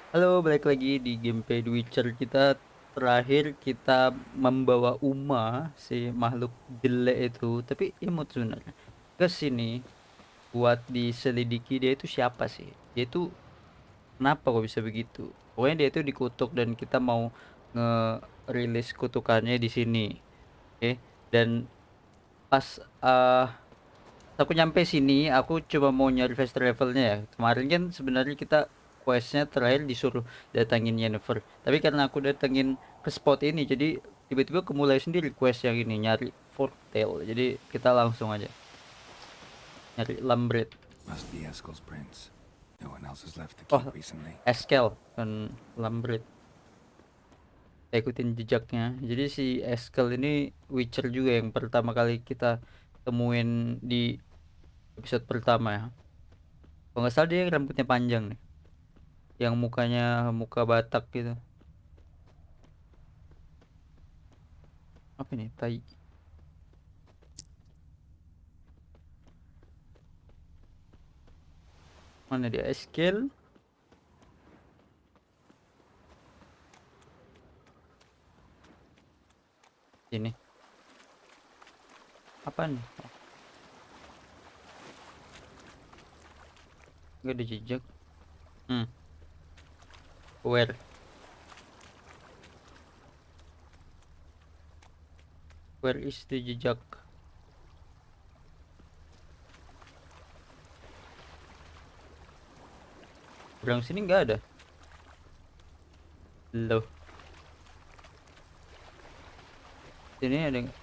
Halo, balik lagi di gameplay The Witcher kita. Terakhir kita membawa Uma, si makhluk jelek itu, tapi imut sebenarnya, ke sini buat diselidiki dia itu siapa sih. Dia itu kenapa kok bisa begitu? Pokoknya dia itu dikutuk dan kita mau nge-release kutukannya di sini. Oke. Dan pas aku nyampe sini, aku coba mau nyari fast travelnya ya. Kemarin kan sebenarnya kita questnya terakhir disuruh datangin Yennefer. Tapi karena aku datengin ke spot ini, jadi tiba-tiba kemulai sendiri quest yang ini nyari Forktail. Jadi kita langsung aja nyari Lambret. Must be Eskel's prince. No one else has left the Oh, keep recently. Eskel kan Lambret. Kita ikutin jejaknya. Jadi si Eskel ini Witcher juga yang pertama kali kita temuin di episode pertama ya. Kalau nggak salah dia yang rambutnya panjang nih, yang mukanya muka Batak gitu. Apa nih? Tai. Mana dia? Skill. Ini. Apa nih? Oh, nggak ada jejak. Hmm. Where? Where is the jejak? Berang sini nggak ada. Loh. Sini ada nggak?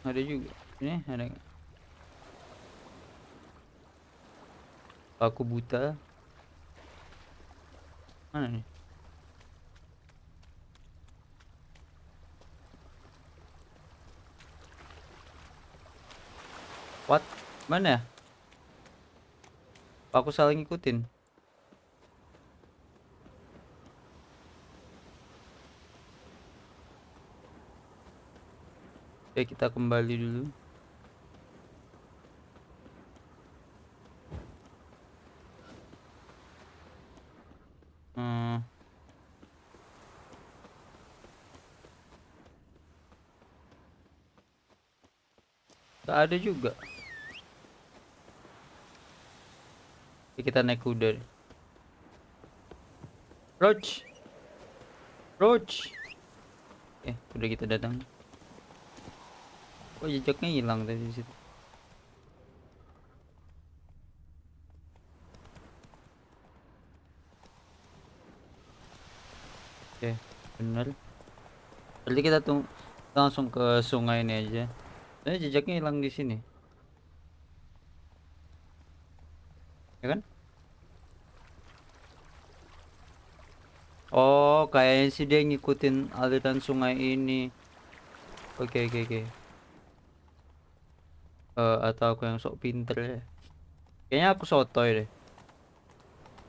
Ada juga. Sini ada nggak? Aku buta. Mana nih? What? Mana ya? Aku salah ngikutin. Ya kita kembali dulu. Hmm. Nggak ada juga. Ya, kita naik kuda. Roach. Roach. Udah kita datang. Oh, jejaknya hilang tadi di situ. Oke, bener. Berarti kita langsung ke sungai ini aja. Jejaknya hilang di sini, ya kan? Oh, kayaknya sih dia ngikutin aliran sungai ini. Oke, oke, oke. Atau aku yang sok pinter ya? Kayaknya aku sotoy deh.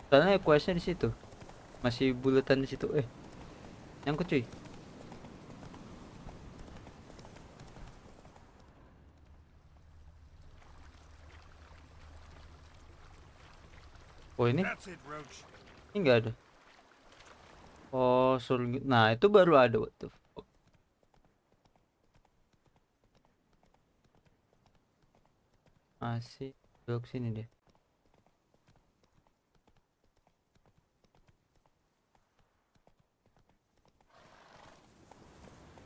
Soalnya questnya di situ, masih buletan di situ. Nyangkut cuy. Oh ini, That's it, Roach. ini nggak ada. Oh surga. Nah itu baru ada. What the fuck? Masih belok sini dia.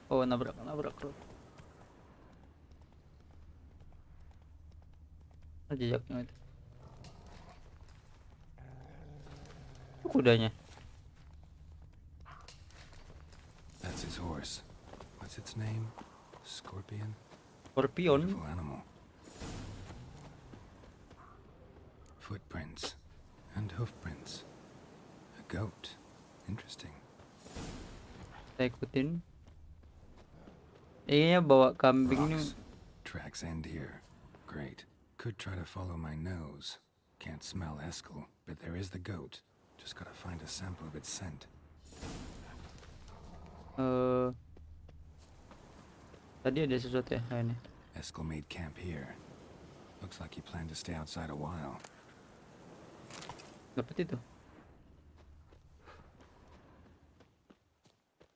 Oh nabrak nabrak bro. Jejaknya itu. Kudanya. That's his horse. What's its name? Scorpion? Scorpion. Beautiful animal. Footprints. And hoofprints. A goat. Interesting. Saya ikutin. Kayaknya bawa kambing nih. Rocks. Tracks end here. Great. Could try to follow my nose. Can't smell Eskel, but there is the goat. Just gotta find a sample of its scent. eh Tadi ada sesuatu ya kayaknya. Eskel made camp here. Looks like he planned to stay outside a while. Dapat itu.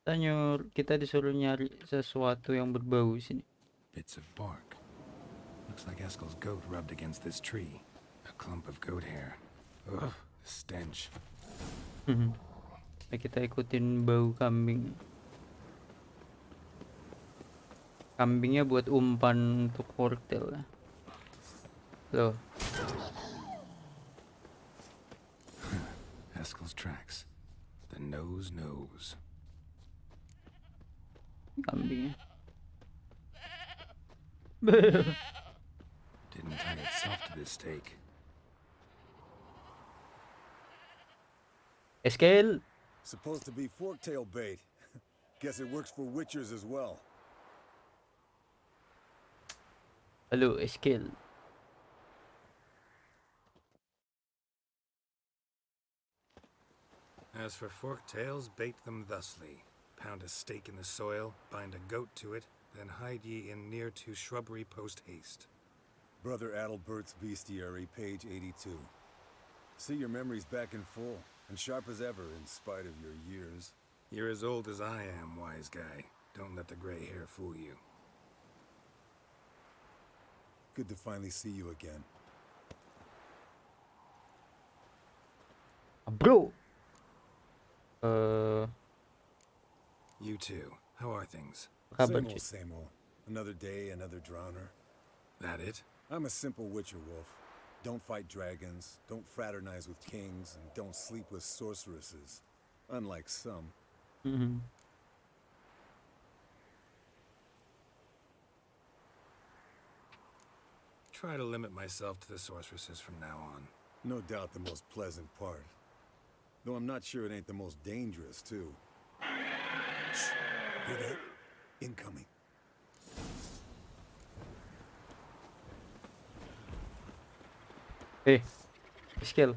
Kita disuruh nyari sesuatu yang berbau sini. Bits of bark. Looks like Eskel's goat rubbed against this tree. A clump of goat hair. Ugh, the stench. Nah, kita ikutin bau kambing. Kambingnya buat umpan untuk portal. Loh, Eskel's tracks. The nose knows. kambingnya. Didn't tie itself to this stake. Eskel. Supposed to be forktail bait. Guess it works for witchers as well. Halo, Eskel. As for forktails, bait them thusly. Pound a stake in the soil, bind a goat to it, then hide ye in near to shrubbery post haste. Brother Adalbert's Bestiary, page 82. See, your memory's back in full, and sharp as ever in spite of your years. You're as old as I am, wise guy. Don't let the gray hair fool you. Good to finally see you again. Bro. You too. How are things? Kabar Same cuy. old, same old. Another day, another drowner. That it? I'm a simple witcher wolf. Don't fight dragons, don't fraternize with kings, and don't sleep with sorceresses. Unlike some. Try to limit myself to the sorceresses from now on. No doubt the most pleasant part. Though I'm not sure it ain't the most dangerous, too. Shh. Hear that? Incoming. Eskel.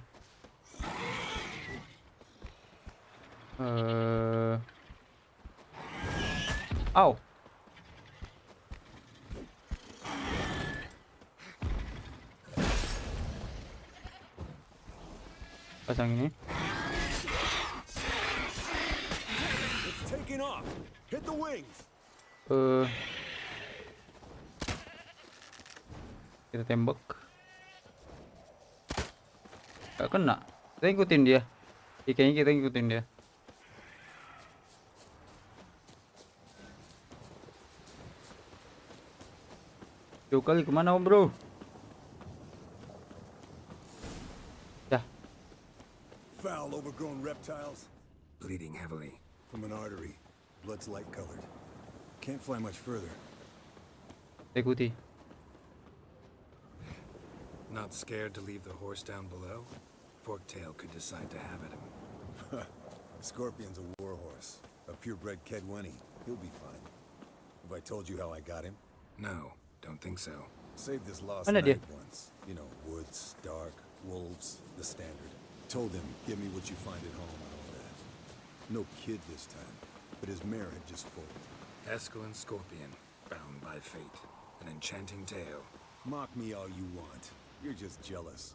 Au. Pasang ini. It's taking off. Hit the wings. Kita tembak. Gak kena. Kita ikutin dia. Kayaknya kita ikutin dia. Jauh kali kemana om bro? Dah. Foul, overgrown reptiles. Bleeding heavily. From an artery. Blood's light colored. Can't fly much further. Kita ikuti. Not scared to leave the horse down below? Forktail could decide to have at him. Scorpion's a warhorse. A purebred Kedwenny. He'll be fine. Have I told you how I got him? No, don't think so. Saved his lost Mana dia? night once. You know, woods, dark, wolves, the standard. Told him, give me what you find at home and all that. No kid this time, but his mare had just foaled. Eskel and Scorpion, bound by fate. An enchanting tale. Mock me all you want. You're just jealous.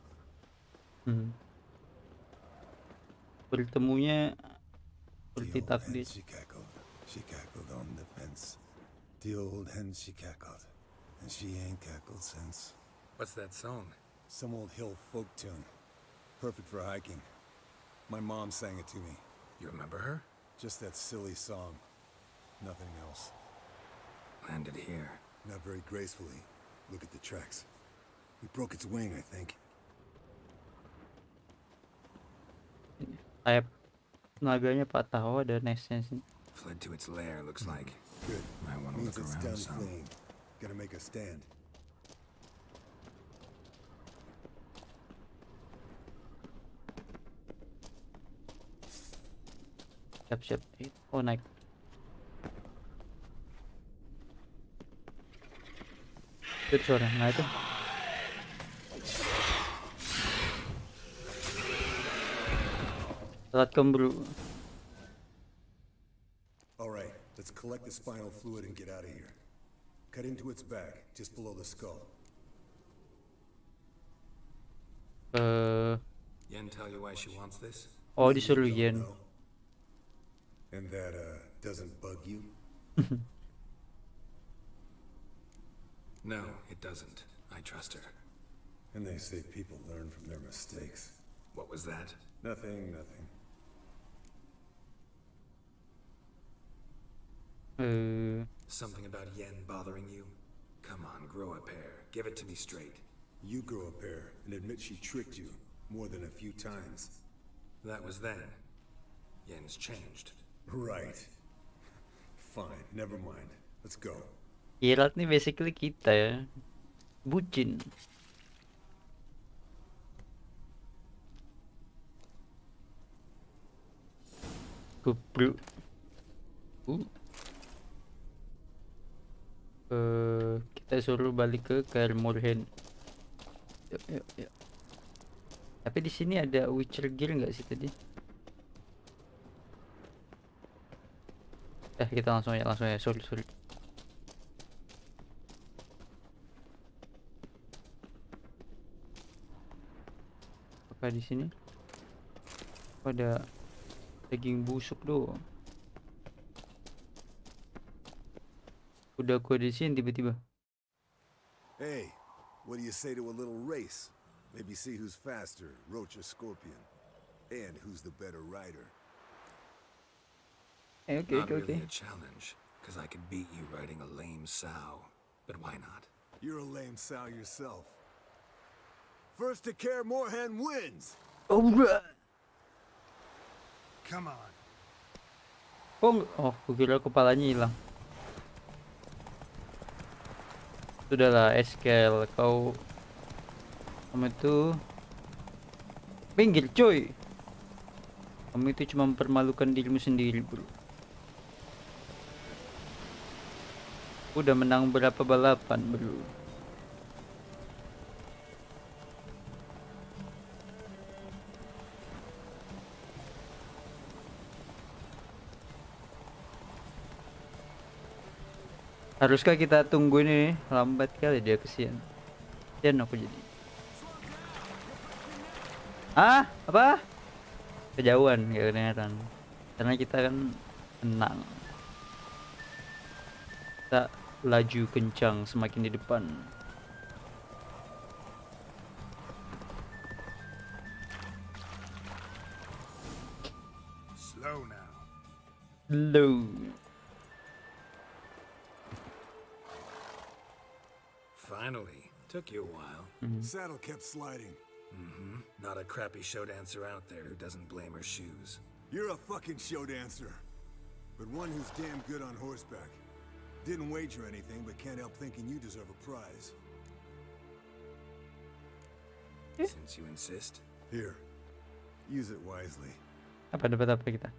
Bertemunya The seperti old hen, takdir. she cackled. She cackled on the fence. The old hen, she cackled. And she ain't cackled since. What's that song? Some old hill folk tune. Perfect for hiking. My mom sang it to me. You remember her? Just that silly song. Nothing else. Landed here. Not very gracefully. Look at the tracks. We broke its wing, I think. Sayap naganya patah. Oh, ada nestnya sini. Fled to its lair, looks like. Good. Might want to Means look it's around done some. fleeing. Gonna make a stand. Siap-siap. Oh, naik. Itu suara. Nah, itu. Telat kemburu. All right, let's collect the spinal fluid and get out of here. Cut into its back, just below the skull. Yen tell you why she wants this? Oh, You disuruh don't Yen. know. And that, doesn't bug you? No, it doesn't. I trust her. And they say people learn from their mistakes. What was that? Nothing, nothing. Something about Yen bothering you? Come on, grow a pair. Give it to me straight. You grow a pair and admit she tricked you more than a few times. That was then. Yen's changed. Right. Fine, never mind. Let's go. Geralt nih basically kita ya. Bucin. Kupru. Kita suruh balik ke Kaer Morhen. Yuk, yuk, yuk. Tapi di sini ada Witcher gear nggak sih tadi? Kita langsung ya. Sorry. Apakah di sini? Ada daging busuk doang. Udah gua di sini tiba-tiba. Hey, what do you say to a little race? Maybe see who's faster, Roach or Scorpion. And who's the better rider. Not really a challenge, because I could beat you riding a lame sow. But why not? You're a lame sow yourself. First to Kaer Morhen wins! Alright. Come on. Oh, kukira kepalanya hilang. Sudahlah, Eskel, kamu itu pinggir, coy. Kamu itu cuma mempermalukan dirimu sendiri, bro. Udah menang berapa balapan, bro? Haruskah kita tunggu ini? Lambat kali dia kesian. Kesian aku jadi. Apa? Kejauhan, gak kedengeran. Karena kita kan tenang. Kita laju kencang semakin di depan. Slow now. Low. Finally. Took you a while. Saddle kept sliding. Not a crappy show dancer out there who doesn't blame her shoes. You're a fucking show dancer. But one who's damn good on horseback. Didn't wager anything, but can't help thinking you deserve a prize. Since you insist. Here. Use it wisely. Dapat apa kita?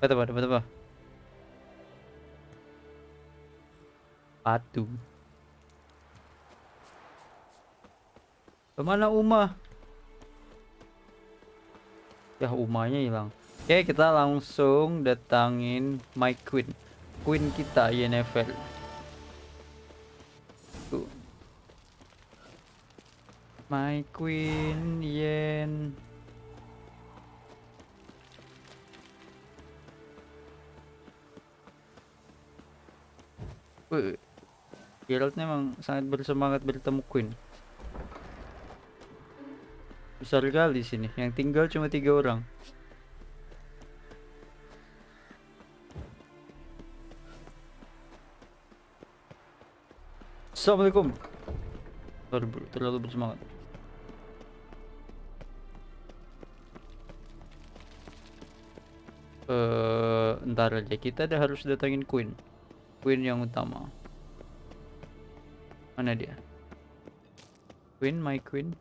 Dapat apa? Batu. Kemana Uma? Ya, Umanya hilang. Oke, kita langsung datangin my queen. Queen kita, Yennefer. Tuh. My queen, Yen. Geralt memang sangat bersemangat bertemu Queen. Besar kali sini. Yang tinggal cuma 3 orang. Assalamualaikum. Terlalu bersemangat. Ntar aja, kita harus datangin Queen yang utama. Mana dia? Queen, my queen.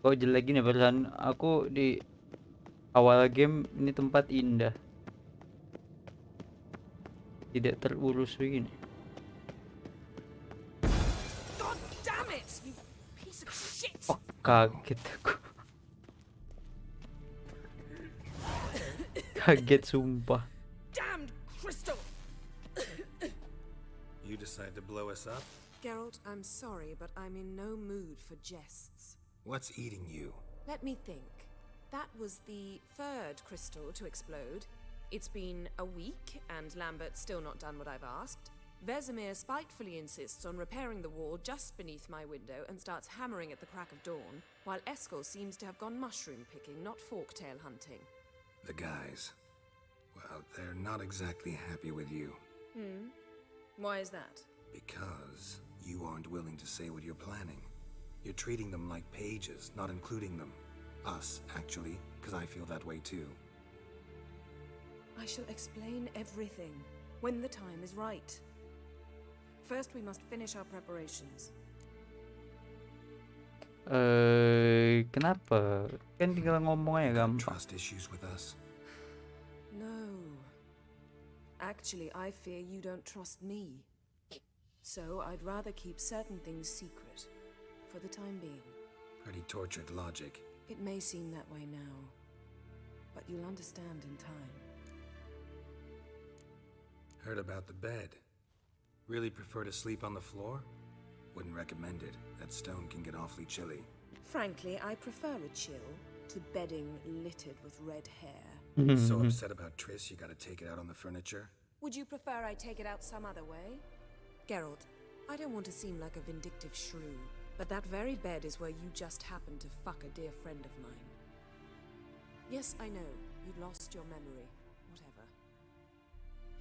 Oh, jelek gini perasaan aku di awal game. Ini tempat indah, tidak terurus begini. God damn it, you piece of shit! Oh, kaget aku. Kaget sumpah. Damned crystal! You decide to blow us up? Geralt, I'm sorry, but I'm in no mood for jests. What's eating you? Let me think. That was the third crystal to explode. It's been a week, and Lambert's still not done what I've asked. Vesemir spitefully insists on repairing the wall just beneath my window and starts hammering at the crack of dawn, while Eskel seems to have gone mushroom picking, not forktail hunting. The guys. Well, they're not exactly happy with you. Why is that? Because you aren't willing to say what you're planning. You're treating them like pages, not including them. Us, actually, because I feel that way too. I shall explain everything when the time is right. First, we must finish our preparations. Kenapa? Kan tinggal ngomong aja You got gampang. trust issues with us? No. Actually, I fear you don't trust me. So I'd rather keep certain things secret, for the time being. Pretty tortured logic. It may seem that way now, but you'll understand in time. Heard about the bed. Really prefer to sleep on the floor? Wouldn't recommend it. That stone can get awfully chilly. Frankly, I prefer a chill to bedding littered with red hair. So upset about Triss, you gotta take it out on the furniture? Would you prefer I take it out some other way? Geralt, I don't want to seem like a vindictive shrew, but that very bed is where you just happened to fuck a dear friend of mine. Yes, I know, you'd lost your memory. Whatever.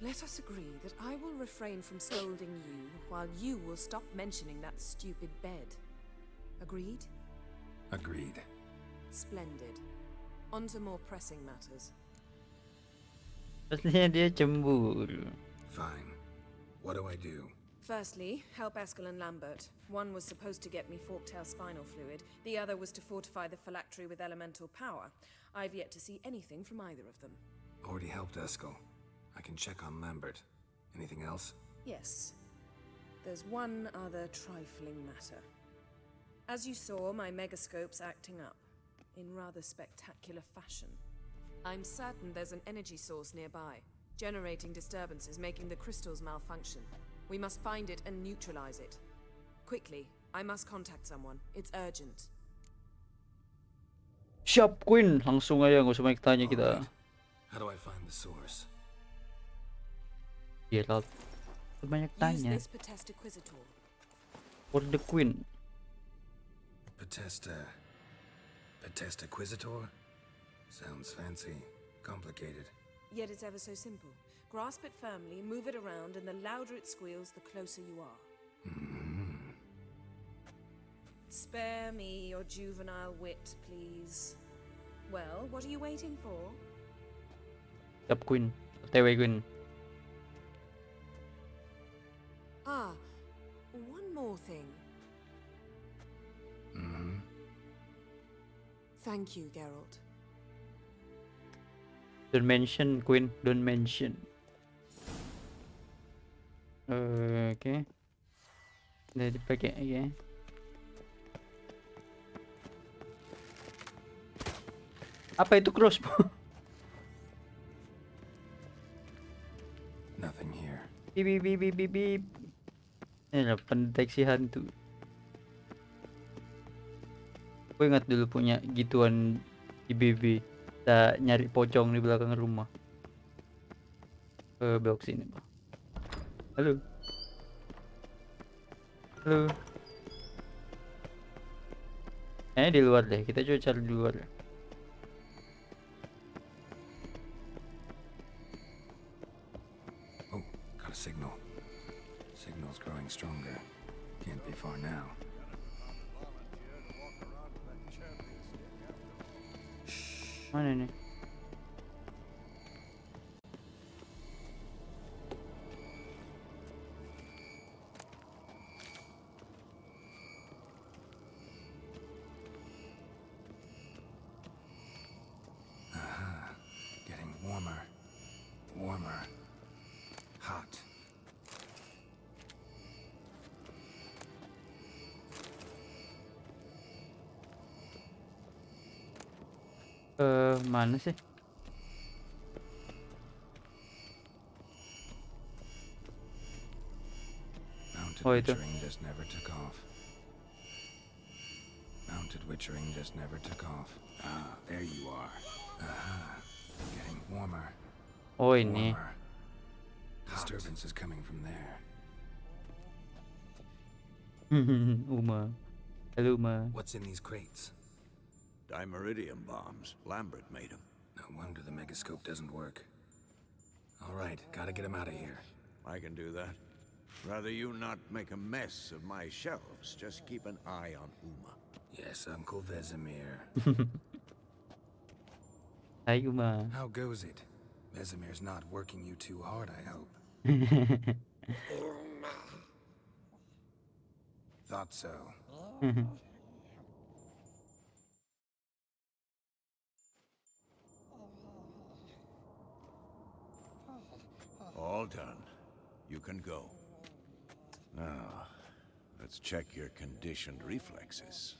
Let us agree that I will refrain from scolding you, while you will stop mentioning that stupid bed. Agreed? Agreed. Splendid. On to more pressing matters. Pastinya dia cemburu. Fine. What do I do? Firstly, help Eskel and Lambert. One was supposed to get me forktail spinal fluid, the other was to fortify the phylactery with elemental power. I've yet to see anything from either of them. Already helped Eskel. I can check on Lambert. Anything else? Yes. There's one other trifling matter. As you saw, my megascope's acting up, in rather spectacular fashion. I'm certain there's an energy source nearby, generating disturbances, making the crystals malfunction. We must find it and neutralize it. Quickly, I must contact someone. It's urgent. Siap Queen, langsung aja nggak usah banyak tanya kita. Alright. How do I find the source? Geralt, banyak Use tanya. this Potestaquizator. For the Queen. Potestaquizator? Sounds fancy. Complicated. Yet it's ever so simple. Grasp it firmly, move it around, and the louder it squeals, the closer you are. Spare me your juvenile wit, please. Well, what are you waiting for? Siap Queen. OTW Queen. Ah, one more thing. Thank you, Geralt. Don't mention Queen, don't mention. Okay. Udah dipakai ya. Apa itu crossbow? Nothing here. Bip bip bip bip bip bip. Ini lah pendeteksi hantu. Gue ingat dulu punya gituan di BB. Kita nyari pocong di belakang rumah. Belok sini, Bang. Halo. Halo. Di luar deh. Kita coba cari di luar. Oh, got a signal. Signal's growing stronger. Can't be far now. Mana nih? Getting warmer. Warmer. Hot. Mana sih? Found Mounted Oh, itu. witchering just never took off. Mounted witchering just never took off. Ah, there you are. Aha. Getting warmer. Oh, ini. Warmer. Disturbance is coming from there. Uma. Halo, Uma. What's in these crates? Dimeridium bombs. Lambert made them. No wonder the megascope doesn't work. All right, gotta get him out of here. I can do that. Rather you not make a mess of my shelves. Just keep an eye on Uma. Yes, Uncle Vesemir. Hai, Uma. How goes it? Vesemir's not working you too hard, I hope. Thought so. All done. You can go. Now, let's check your conditioned reflexes.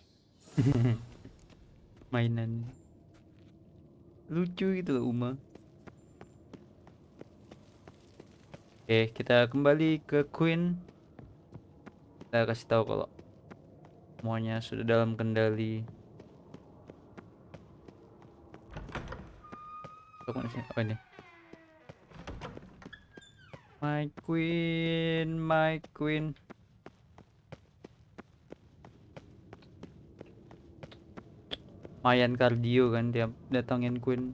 Mainan. Lucu gitu loh, Uma. Oke, kita kembali ke Queen. Kita kasih tahu kalau semuanya sudah dalam kendali. Apa ini? My Queen, my Queen. Mayan kardio kan tiap datangin Queen.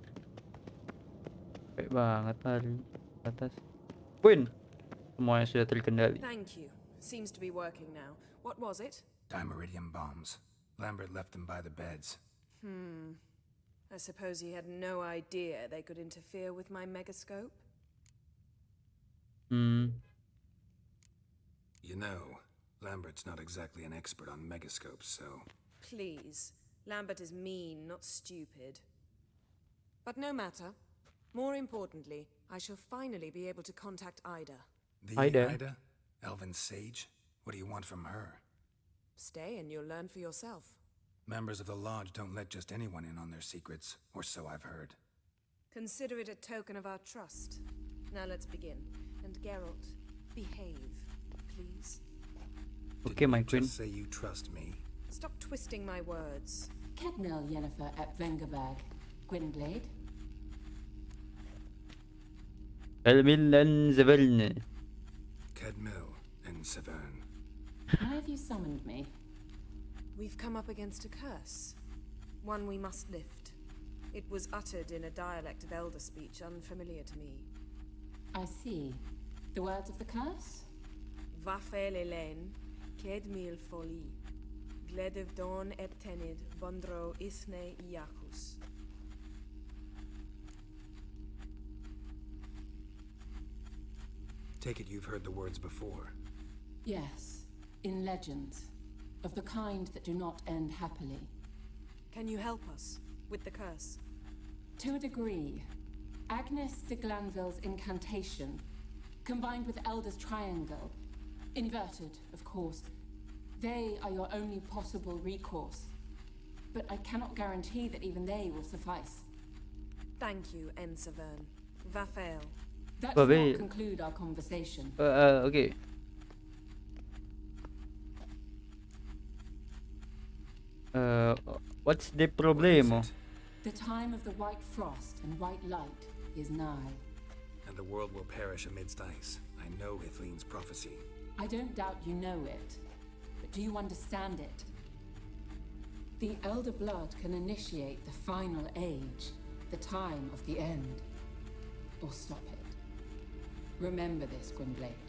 Capek banget lari atas. Queen, semuanya sudah terkendali. Thank you. Seems to be working now. What was it? Dimeridium bombs. Lambert left them by the beds. I suppose he had no idea they could interfere with my megascope. You know, Lambert's not exactly an expert on megascopes, so... Please. Lambert is mean, not stupid. But no matter. More importantly, I shall finally be able to contact Ida. The Ida. Ida? Elven sage? What do you want from her? Stay and you'll learn for yourself. Members of the Lodge don't let just anyone in on their secrets, or so I've heard. Consider it a token of our trust. Now let's begin. And Geralt, behave, please. Okay, my You Queen. just say you trust me. Stop twisting my words. Kednel Yennefer at Vengerberg, Gwynblade. Elmilan Zaverne. Kedmil and Severn. Why have you summoned me? We've come up against a curse. One we must lift. It was uttered in a dialect of elder speech unfamiliar to me. I see. The words of the curse? Vafel Elen, Ked mil foli, Gledev don eptenid, Bondro isne Iakus. Take it you've heard the words before. Yes, in legends. Of the kind that do not end happily. Can you help us with the curse? To a degree, Agnes de Glanville's incantation, combined with Elder's triangle, inverted, of course, they are your only possible recourse. But I cannot guarantee that even they will suffice. Thank you, Ensavern. Vafel. That But does wait. not conclude our conversation. Okay. What's the problemo? What is it? The time of the white frost and white light is nigh. And the world will perish amidst ice. I know Hithleen's prophecy. I don't doubt you know it, but do you understand it? The Elder Blood can initiate the final age, the time of the end, or stop it. Remember this, Gwynblade,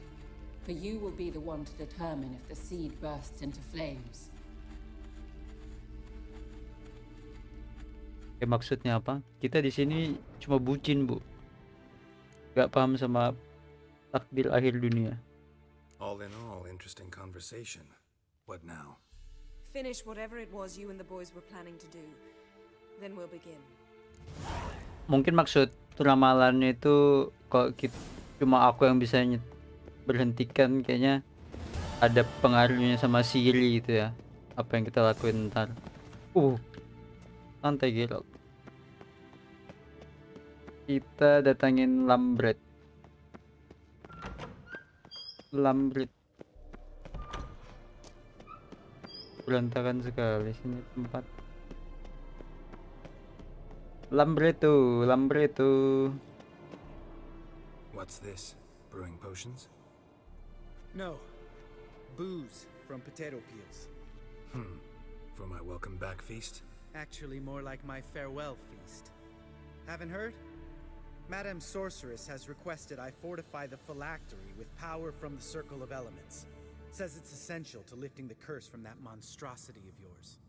for you will be the one to determine if the seed bursts into flames. Maksudnya apa? Kita di sini cuma bucin, Bu. Gak paham sama takdir akhir dunia. All in all, interesting conversation. What now? Finish whatever it was you and the boys were planning to do. Then we'll begin. Mungkin maksud ramalannya itu kalau cuma aku yang bisa berhentikan, kayaknya ada pengaruhnya sama Siri gitu ya. Apa yang kita lakuin ntar. Santai Geralt. Kita datangin Lambert. berantakan sekali sini tempat. Lambreto, Lambreto. What's this? Brewing potions? No. Booze from potato peels. For my welcome back feast? Actually, more like my farewell feast. Haven't heard? Madame Sorceress has requested I fortify the phylactery with power from the Circle of Elements. Says it's essential to lifting the curse from that monstrosity of yours.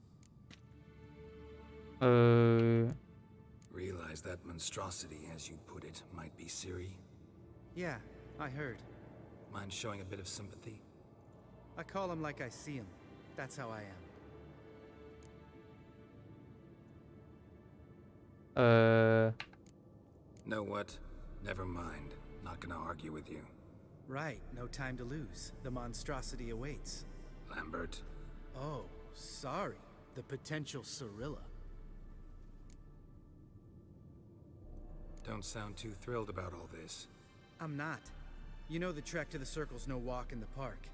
Realize that monstrosity, as you put it, might be Ciri? Yeah, I heard. Mind showing a bit of sympathy? I call him like I see him. That's how I am. Know what? Never mind. Not gonna argue with you. Right, no time to lose. The monstrosity awaits. Lambert. Oh, sorry. The potential Cirilla. Don't sound too thrilled about all this. I'm not. You know the trek to the Circle's no walk in the park.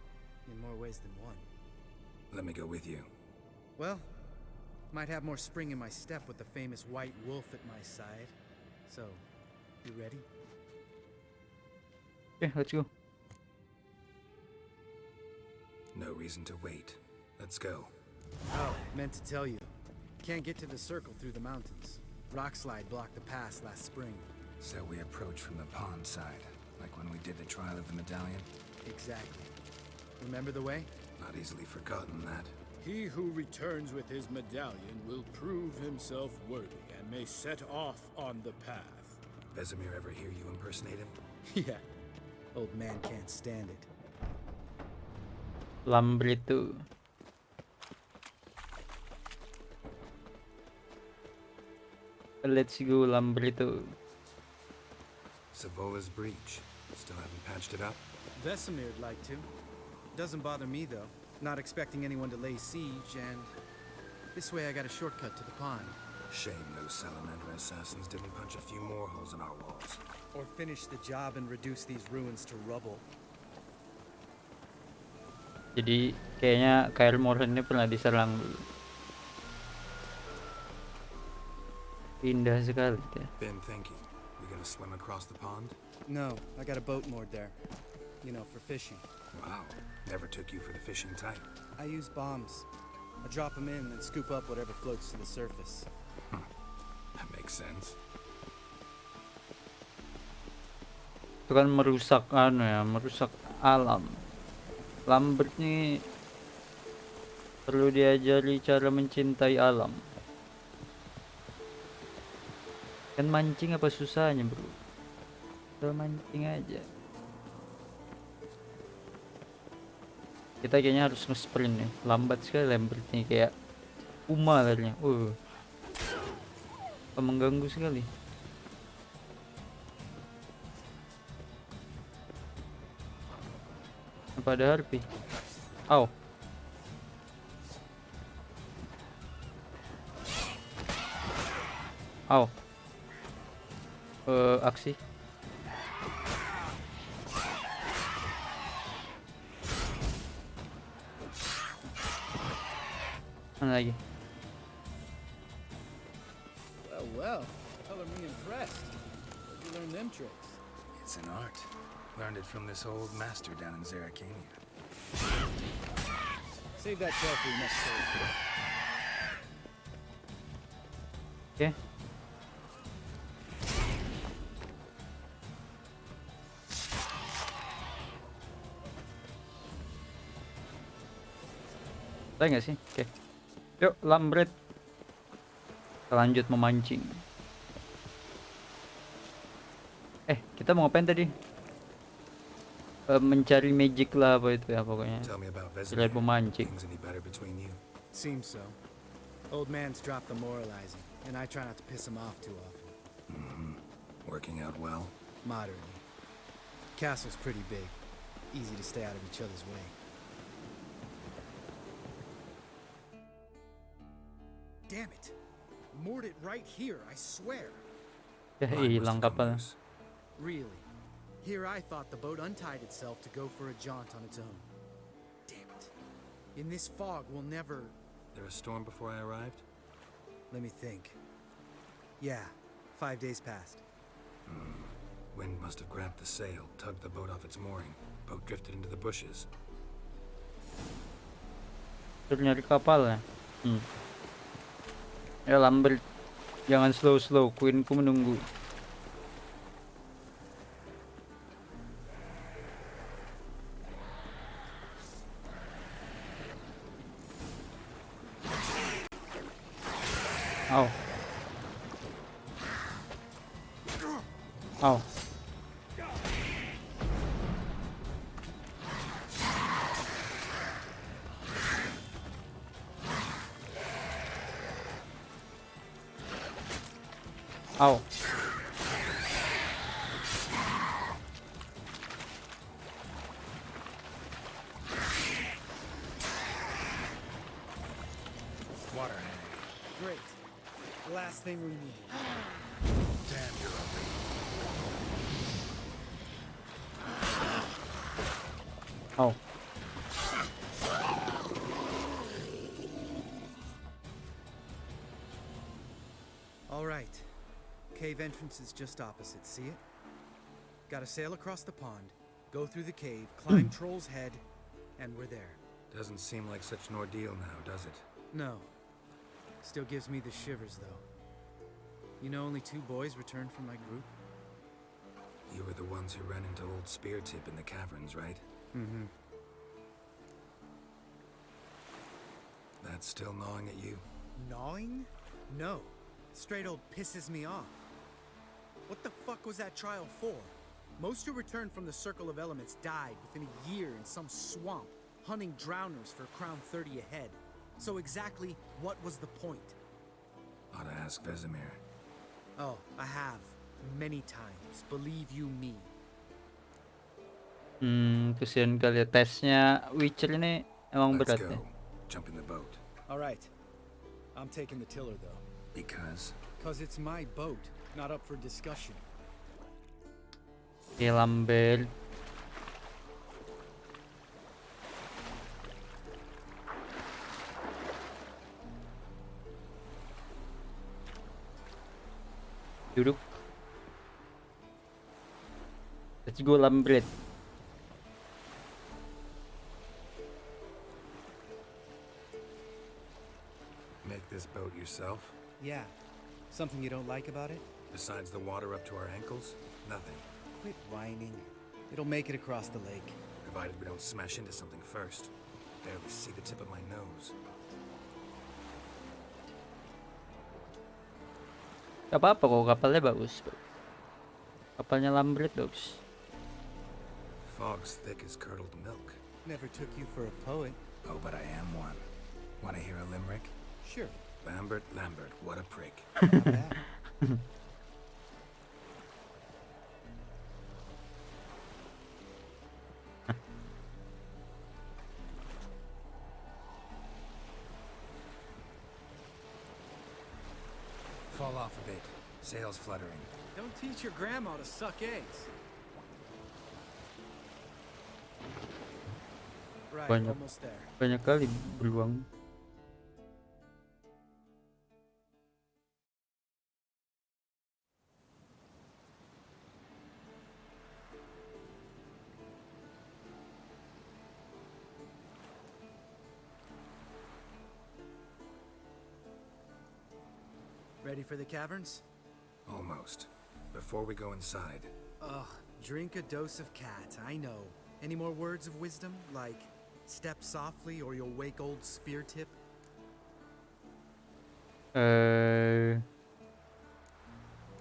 In more ways than one. Let me go with you. Well, might have more spring in my step with the famous white wolf at my side. So, you ready? Okay, let's go. No reason to wait. Let's go. Oh, meant to tell you. Can't get to the Circle through the mountains. Rockslide blocked the pass last spring. So we approach from the pond side, like when we did the trial of the medallion? Exactly. Remember the way? Not easily forgotten, that. He who returns with his medallion will prove himself worthy and may set off on the path. Vesemir ever hear you impersonate him? Yeah. Old man can't stand it. Lambreto. Let's go, Lambreto. Savola's breach. Still haven't patched it up? Vesemir'd like to. Doesn't bother me, though. Not expecting anyone to lay siege, and this way I got a shortcut to the pond. Shame those salamander assassins didn't punch a few more holes in our walls. Or finish the job and reduce these ruins to rubble. Jadi kayaknya Kaer Morhen ini pernah diserang dulu. Indah sekali ya. Been thinking. We gonna swim across the pond? No, I got a boat moored there. You know, for fishing. Wow. Never took you for the fishing type. I use bombs. I drop them in and scoop up whatever floats to the surface. That makes sense. Itu kan merusak merusak alam. Lambert nih perlu diajari cara mencintai alam. Kan mancing apa susahnya, bro? Udah mancing aja. Kita kayaknya harus nge-sprint nih. Lambat sekali Lambert nih, kayak Uma larinya. Mengganggu sekali. Apa ada harpi? Au. Au. Aksi. Mana lagi? Well, color me impressed. Where'd you learn them tricks? It's an art. Learned it from this old master down in Zerrikania. Save that tail for your next story. Okay. Saya nggak sih? Oke. Yuk, Lambret. Kita lanjut memancing. Kita mau ngapain tadi? Mencari magic lah apa itu ya pokoknya. Tell me about Selain Vesemir. memancing. Things any better between you? Seems so. Old man's dropped the moralizing, and I try not to piss him off too often. Working out well? Moderately. Castle's pretty big. Easy to stay out of each other's way. Damn it! Moored it right here, I swear. Ya Mine must hilang have come kapal. loose. Really? Here I thought the boat untied itself to go for a jaunt on its own. Damn it. In this fog, we'll never... There a storm before I arrived? Let me think. Yeah, 5 days passed. Wind must have grabbed the sail, tugged the boat off its mooring. Boat drifted into the bushes. Suruh nyari kapal ya. Ya Lambert, jangan slow-slow. Queenku menunggu. Au. Au. Au. Water hanging. Great. The last thing we need. Damn, you're open. Au. All right. Cave entrance is just opposite. See it? Gotta sail across the pond, go through the cave, climb Troll's Head, and we're there. Doesn't seem like such an ordeal now, does it? No. Still gives me the shivers, though. You know only 2 boys returned from my group? You were the ones who ran into old Spear Tip in the caverns, right? Mm-hmm. That's still gnawing at you? Gnawing? No. Straight old pisses me off. What the fuck was that trial for? Most who returned from the Circle of Elements died within a year in some swamp, hunting drowners for Crown 30 a head. So exactly what was the point? Ought to ask Vesemir. Oh, I have. Many times. Believe you me. Kesian kali ya. Tesnya Witcher ini emang Let's berat ya. go. Jump in the boat. All right. I'm taking the tiller, though. Because? Because it's my boat, not up for discussion. Oke Lambert. Duduk. Let's go Lambert. Make this boat yourself? Yeah. Something you don't like about it? Besides the water up to our ankles? Nothing. Quit whining. It'll make it across the lake. Provided we don't smash into something first. Barely see the tip of my nose. Gak apa-apa kok, kapalnya bagus. Kapalnya Lambert bagus. Fog's thick as curdled milk. Never took you for a poet. Oh, but I am one. Want to hear a limerick? Sure. Lambert, what a prick. Not bad. Fall off a bit. Sails fluttering. Don't teach your grandma to suck eggs. Right, Banyak. almost there. Banyak kali beruang. Ready for the caverns? Almost. Before we go inside, Ugh, drink a dose of cat, I know. Any more words of wisdom, like step softly or you'll wake old Spear Tip?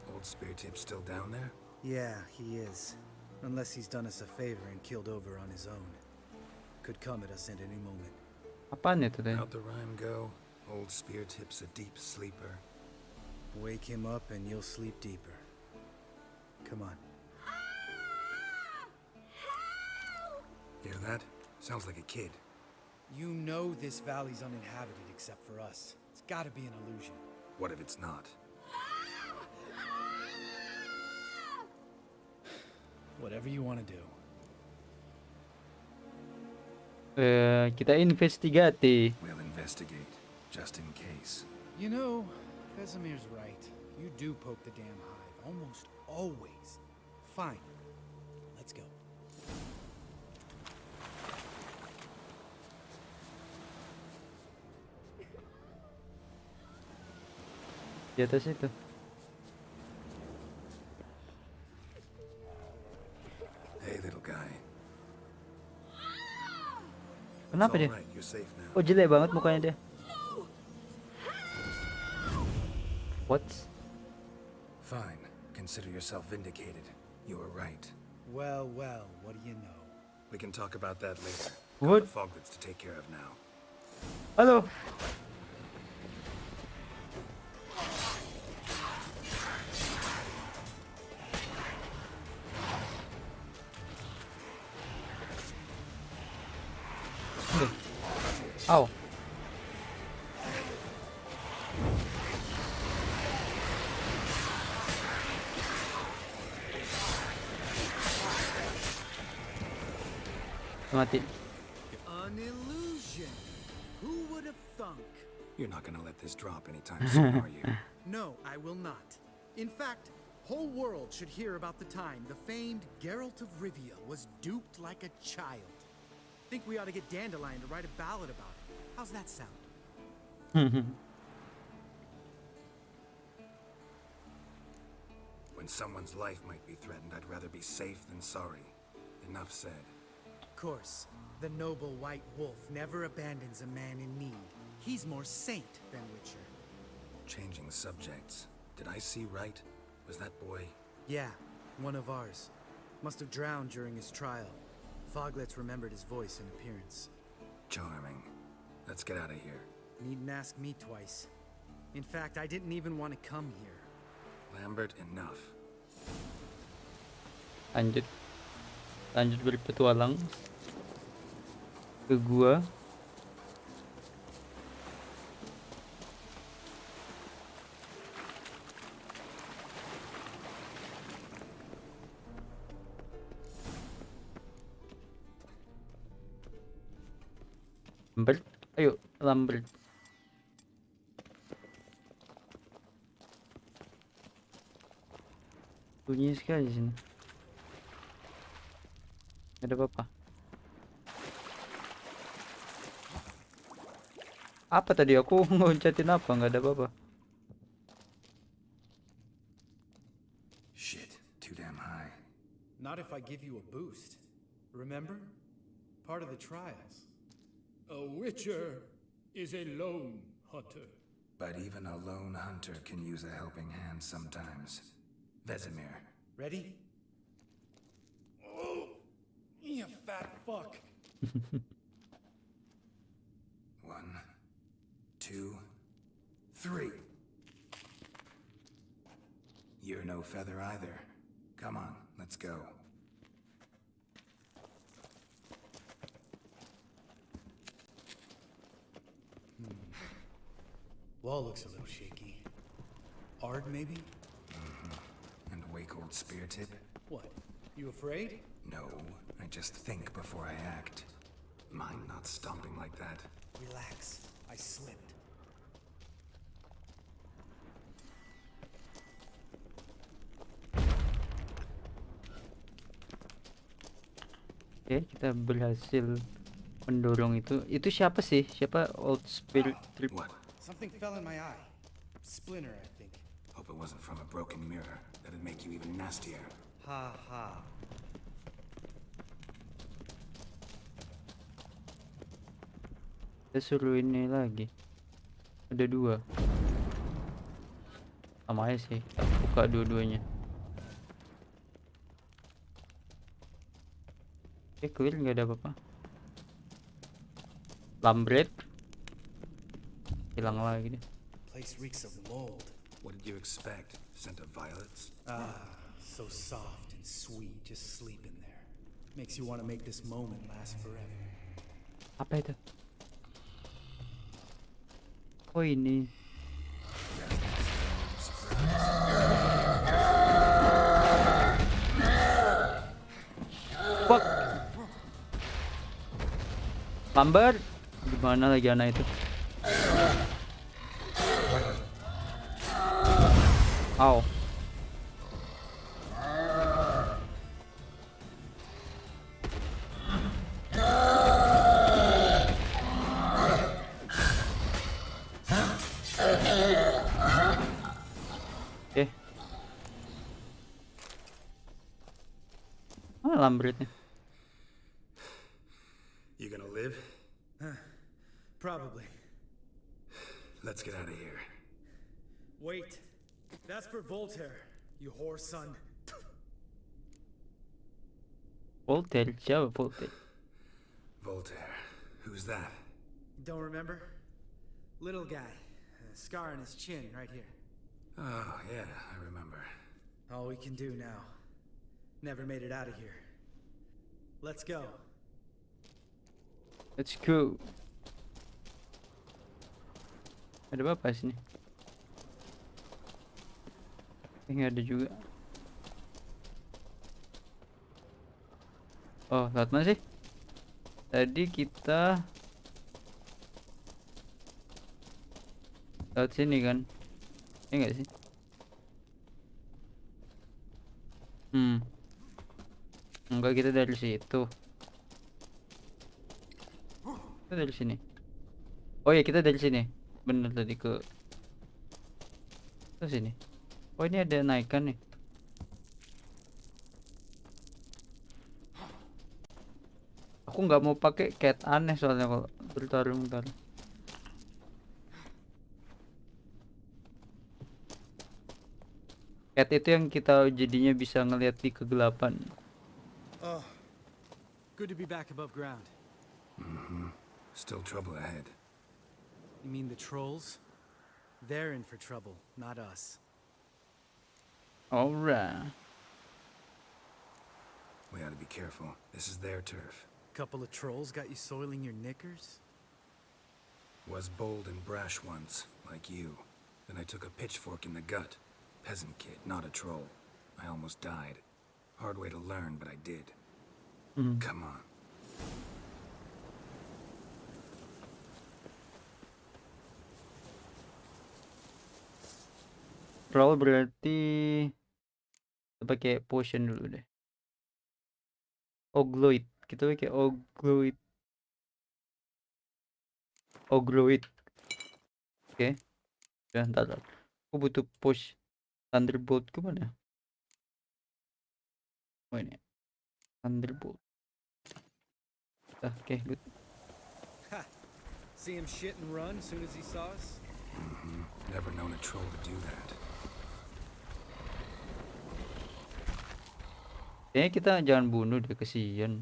old Spear Tip's still down there? Yeah, he is. Unless he's done us a favor and killed over on his own. Could come at us at any moment. Apaan itu teh? How'd the rhyme go? Old Spear Tip's a deep sleeper. Wake him up and you'll sleep deeper. Come on. Hear that? Sounds like a kid. You know this valley's uninhabited except for us. It's gotta be an illusion. What if it's not? Whatever you want to do. Kita investigate. We'll investigate, just in case. You know, Vesemir's right. You do poke the damn hive, almost always. Fine. Let's go. Di atas itu. Hey, little guy. Kenapa It's dia? all right, you're safe now. Oh, jelek banget mukanya dia. What? Fine. Consider yourself vindicated. You were right. Well, well, what do you know? We can talk about that later. What? Got the foglets to take care of now. Halo. Aw. Mati. An illusion. Who would have thunk? You're not gonna let this drop anytime soon, are you? No, I will not. In fact, whole world should hear about the time the famed Geralt of Rivia was duped like a child. Think we ought to get Dandelion to write a ballad about it. How's that sound? When someone's life might be threatened, I'd rather be safe than sorry. Enough said. Of course, the noble white wolf never abandons a man in need. He's more saint than Witcher. Changing subjects. Did I see right? Was that boy? Yeah, one of ours. Must have drowned during his trial. Foglets remembered his voice and appearance. Charming. Let's get out of here. Needn't ask me twice. In fact, I didn't even want to come here. Lambert, enough. Lanjut berpetualang ke gua. Lambert, ayo Lambert. Bunyi sekali di sini. Gak ada apa-apa. Apa tadi aku ngoncatin apa? Nggak ada apa-apa. Shit, too damn high. Not if I give you a boost. Remember? Part of the trials. A witcher is a lone hunter. But even a lone hunter can use a helping hand sometimes. Vesemir. Ready? Oh, you fat fuck. 1, 2, 3. You're no feather either. Come on, let's go. Wall looks a little shaky. Ard, maybe? And wake-old spear tip? What? You afraid? No, I just think before I act. Mine not stomping like that. Relax. I slipped. Oke, kita berhasil mendorong itu. Itu siapa sih? Siapa old spirit trip? What? Something fell in my eye. Splinter, I think. Hope it wasn't from a broken mirror. That'd make you even nastier. Ha ha. Kita suruh ini lagi. Ada 2. Sama aja sih. Kita buka dua-duanya. Oke, clear, nggak ada apa-apa. Lambret hilang lagi deh. Place reeks of mold. What did you expect? Scent of violets? Ah, so soft and sweet. Just sleep in there. Makes you want to make this moment last forever. Apa itu? Oh ini. Fuck. Lambat. Gimana lagi anak itu? Au. Oke. Lambretnya. You gonna live? Probably. Let's get out of here. Wait. That's for Voltaire, you whore son. Voltaire, siapa Voltaire? Voltaire. Who's that? Don't remember? Little guy. Scar on his chin right here. Oh, yeah, I remember. All we can do now. Never made it out of here. Let's go. Let's go. Ada apa sini? Nggak ada juga. Oh, lewat mana sih? Tadi kita lewat sini kan? Enggak sih? Enggak, kita dari situ. Kita dari sini. Oh ya, kita dari sini. Bener tadi ke sini. Oh, ini ada naikan nih. Aku nggak mau pakai cat aneh soalnya kalau bertarung ntar. Cat itu yang kita jadinya bisa ngeliat di kegelapan. Oh, good to be back above ground. Still trouble ahead. You mean the trolls? They're in for trouble, not us. Alright. We ought to be careful. This is their turf. Couple of trolls got you soiling your knickers? Was bold and brash once, like you. Then I took a pitchfork in the gut. Peasant kid, not a troll. I almost died. Hard way to learn, but I did. Come on. Troll berarti kita pakai potion dulu deh. Ogloid. Kita pakai Ogloid. Ogroid. Oke. Ya, ntar. Aku butuh push. Thunderbolt ke mana? Oh, ini. Thunderbolt. Oke, good. Ha! See him shit and run as soon as he saw us? Never known a troll to do that. Kayaknya kita jangan bunuh deh, kesian.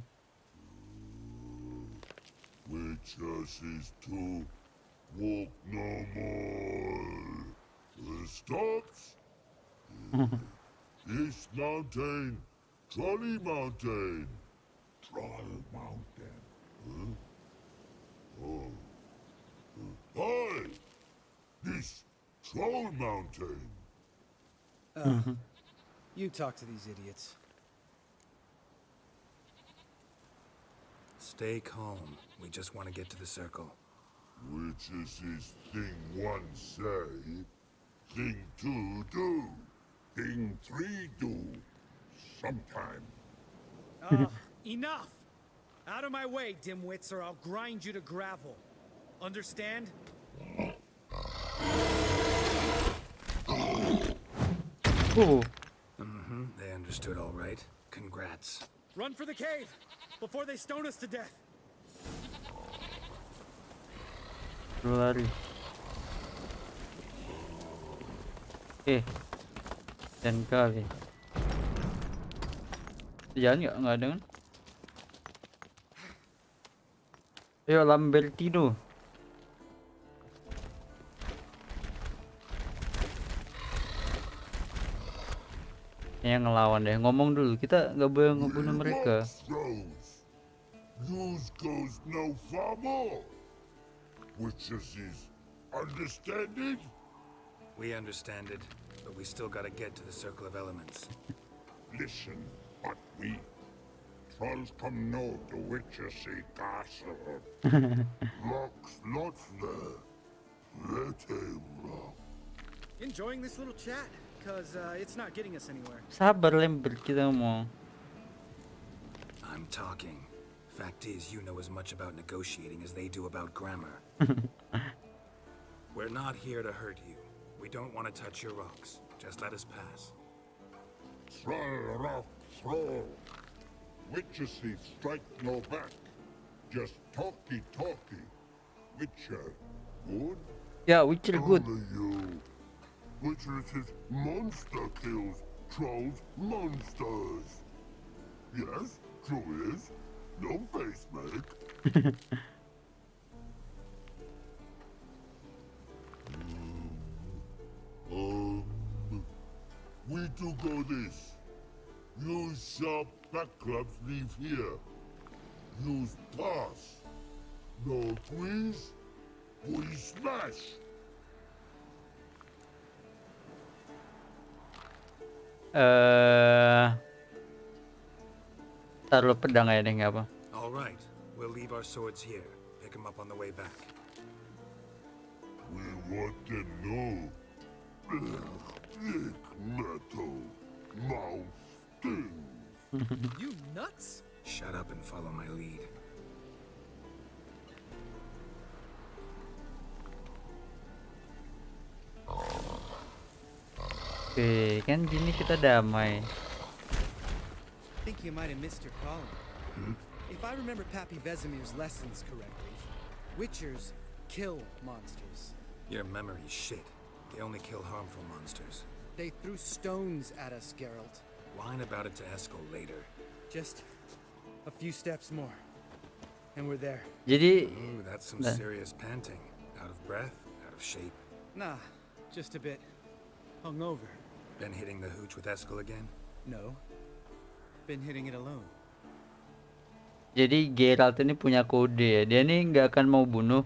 Witches is to walk no more. Stops. This mountain, Trolley Mountain. Troll Mountain. Huh? Oh. Hi! This Troll Mountain. You talk to these idiots. Stay calm. We just want to get to the circle. Witches is thing one say, thing two do, thing three do. Sometime. Enough! Out of my way, dimwits, or I'll grind you to gravel. Understand? Oh, They understood all right. Congrats. Run for the cave before they stone us to death. lari. Dan kali. Jalan nggak ada kan? Ayo Lambertino. Yang ngelawan deh. Ngomong dulu. Kita nggak boleh ngebunuh mereka. Rose. News goes no far more. Witches is understand it? We understand it, but we still gotta get to the Circle of Elements. Listen, but we trolls come know the witches see castle. Rocks lots there. Let him rock. Enjoying this little chat? Cause it's not getting us anywhere. Sabar Lambert, kita ngomong. I'm talking. Fact is, you know as much about negotiating as they do about grammar. We're not here to hurt you. We don't want to touch your rocks. Just let us pass. Troll rock throw. Witches see strike no back. Just talky. Witcher, good? Ya, Witcher good. Only you. Witches is monster kills. Trolls monsters. Yes, true is. No face make. We do go this. Use sharp back clubs leave here. Use pass. No squeeze. We smash. Taruh pedang aja deh, nggak apa. All right. We'll leave our swords here. Pick them up on the way back. We want them know. Thick metal. Mouth stings. You nuts? Shut up and follow my lead. Oke, kan gini kita damai. Think you might have missed your calling. If I remember Pappy Vesemir's lessons correctly, Witchers kill monsters. Your memory's shit. They only kill harmful monsters. They threw stones at us, Geralt. Whine about it to Eskel later. Just a few steps more, and we're there. Jadi, Ooh, that's some serious panting. Out of breath, out of shape. Nah, just a bit hungover. Been hitting the hooch with Eskel again? No, been hitting it alone. jadi Geralt ini punya kode ya. Dia ini nggak akan mau bunuh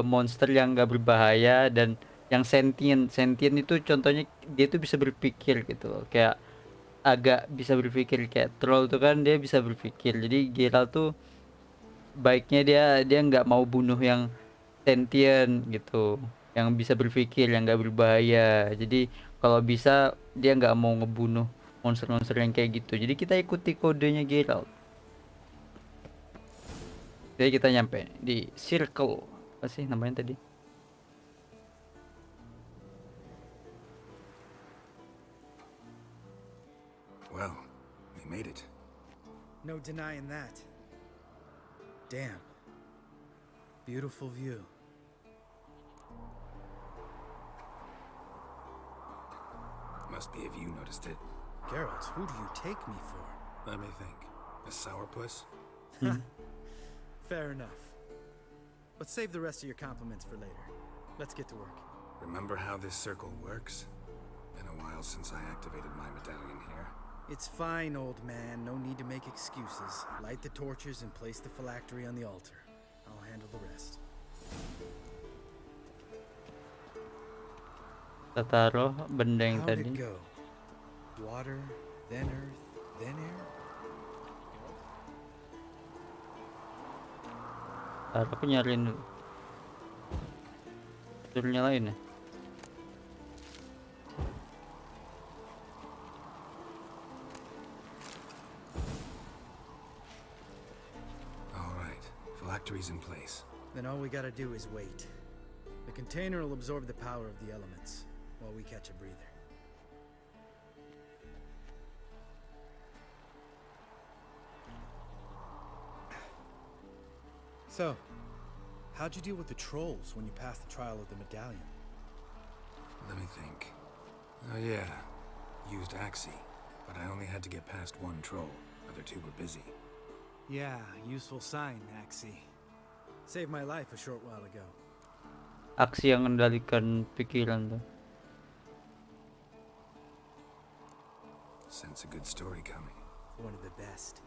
monster yang nggak berbahaya dan yang sentient. Sentient itu contohnya dia tuh bisa berpikir gitu loh. Kayak agak bisa berpikir kayak troll tuh kan dia bisa berpikir. Jadi Geralt tuh baiknya dia nggak mau bunuh yang sentient gitu, yang bisa berpikir, yang nggak berbahaya. Jadi kalau bisa dia nggak mau ngebunuh monster-monster yang kayak gitu. Jadi kita ikuti kodenya Geralt. Jadi kita nyampe di circle. Apa sih namanya tadi? Well, we made it. No denying that. Damn. Beautiful view. Must be if you noticed it. Geralt, who do you take me for? Let me think. A sourpuss? Fair enough. But save the rest of your compliments for later. Let's get to work. Remember how this circle works? Been a while since I activated my medallion here. It's fine, old man. No need to make excuses. Light the torches and place the phylactery on the altar. I'll handle the rest. Kita taruh benda yang How'd tadi. it go? Water, then earth, then air? Taruh, aku nyariin dulu. Suruh nyalain ya. All right. Phylactery's in place. Then all we gotta do is wait. The container will absorb the power of the elements while we catch a breather. So, how'd you deal with the trolls when you passed the trial of the medallion? Let me think. Oh yeah. Used Axie. But I only had to get past one troll. Other two were busy. Yeah, useful sign, Axie. Saved my life a short while ago. Aksi yang mengendalikan pikiran tuh. Sense a good story coming. One of the best.